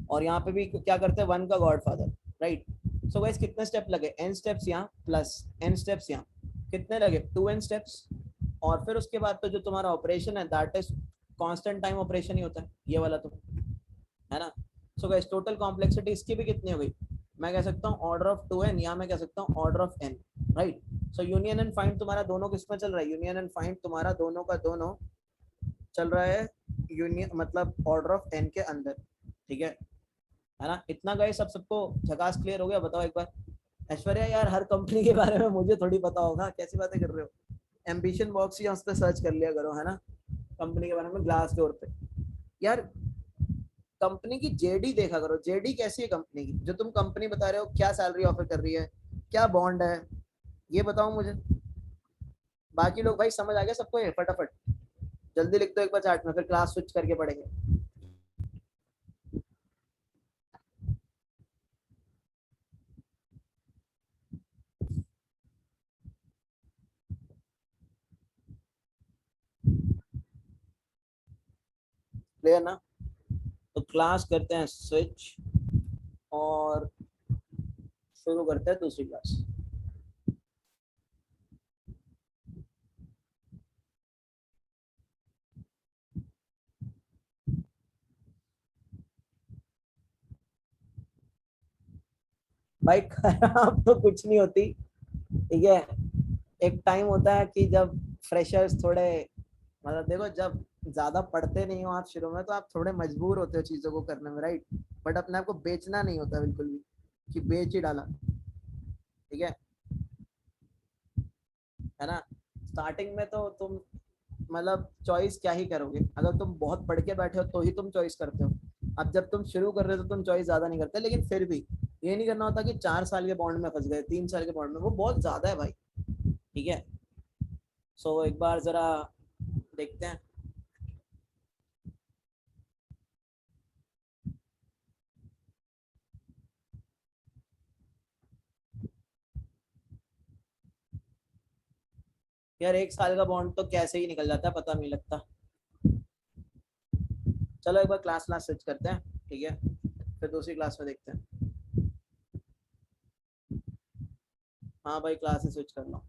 और यहाँ पे भी क्या करते हैं 1 का गॉडफादर, राइट। सो गाइस कितने स्टेप लगे, n स्टेप्स यहाँ प्लस n स्टेप्स यहाँ, कितने लगे 2n स्टेप्स, और फिर उसके बाद तो जो तुम्हारा ऑपरेशन है that is constant time operation ही होता है, ये वाला तो, है ना। सो गाइस टोटल कॉम्प्लेक्सिटी इसकी भी कितनी हो गई, मैं कह सकता हूँ ऑर्डर ऑफ 2n, या मैं कह सकता हूँ order of n, right. So union and find तुम्हारा दोनों किस में चल रहा है, यूनियन एंड फाइंड तुम्हारा दोनों का दोनों चल रहा है यूनियन मतलब ऑर्डर ऑफ n के अंदर, ठीक है ना। इतना गाइस सब सबको झकास क्लियर हो गया, बताओ एक बार। ऐश्वर्या यार हर कंपनी के बारे में मुझे थोड़ी पता होगा, कैसी बातें कर रहे हो। एम्बिशन बॉक्स या उस पर सर्च कर लिया करो, है ना, कंपनी के बारे में ग्लास डोर पे। यार कंपनी की जेडी देखा करो, जेडी कैसी है कंपनी की, जो तुम कंपनी बता रहे हो, क्या सैलरी ऑफर कर रही है, क्या बॉन्ड है, ये बताओ मुझे। बाकी लोग भाई समझ आ गया सबको, ये फटाफट जल्दी लिख दो एक बार चैट में, फिर क्लास स्विच करके पढ़ेंगे। क्लियर ना, तो क्लास करते हैं स्विच और शुरू करते हैं दूसरी क्लास। भाई खराब तो कुछ नहीं होती, ठीक है। एक टाइम होता है कि जब फ्रेशर्स थोड़े मतलब देखो, जब ज्यादा पढ़ते नहीं हो आप शुरू में, तो आप थोड़े मजबूर होते हो चीजों को करने में, राइट। बट अपने आप को बेचना नहीं होता बिल्कुल भी कि बेच ही डाला, ठीक है ना। स्टार्टिंग में तो तुम मतलब चॉइस क्या ही करोगे, अगर तुम बहुत पढ़ के बैठे हो तो ही तुम चॉइस करते हो। अब जब तुम शुरू कर रहे हो तो तुम चॉइस ज्यादा नहीं करते, लेकिन फिर भी ये नहीं करना होता कि 4 साल के बॉन्ड में फंस गए, 3 साल के बॉन्ड में, वो बहुत ज्यादा है भाई, ठीक है। सो एक बार जरा देखते हैं। यार 1 साल का बॉन्ड तो कैसे ही निकल जाता है, पता नहीं लगता। चलो एक बार क्लास स्विच करते हैं, ठीक है, फिर दूसरी क्लास में देखते हैं। हाँ भाई क्लास स्विच कर लो।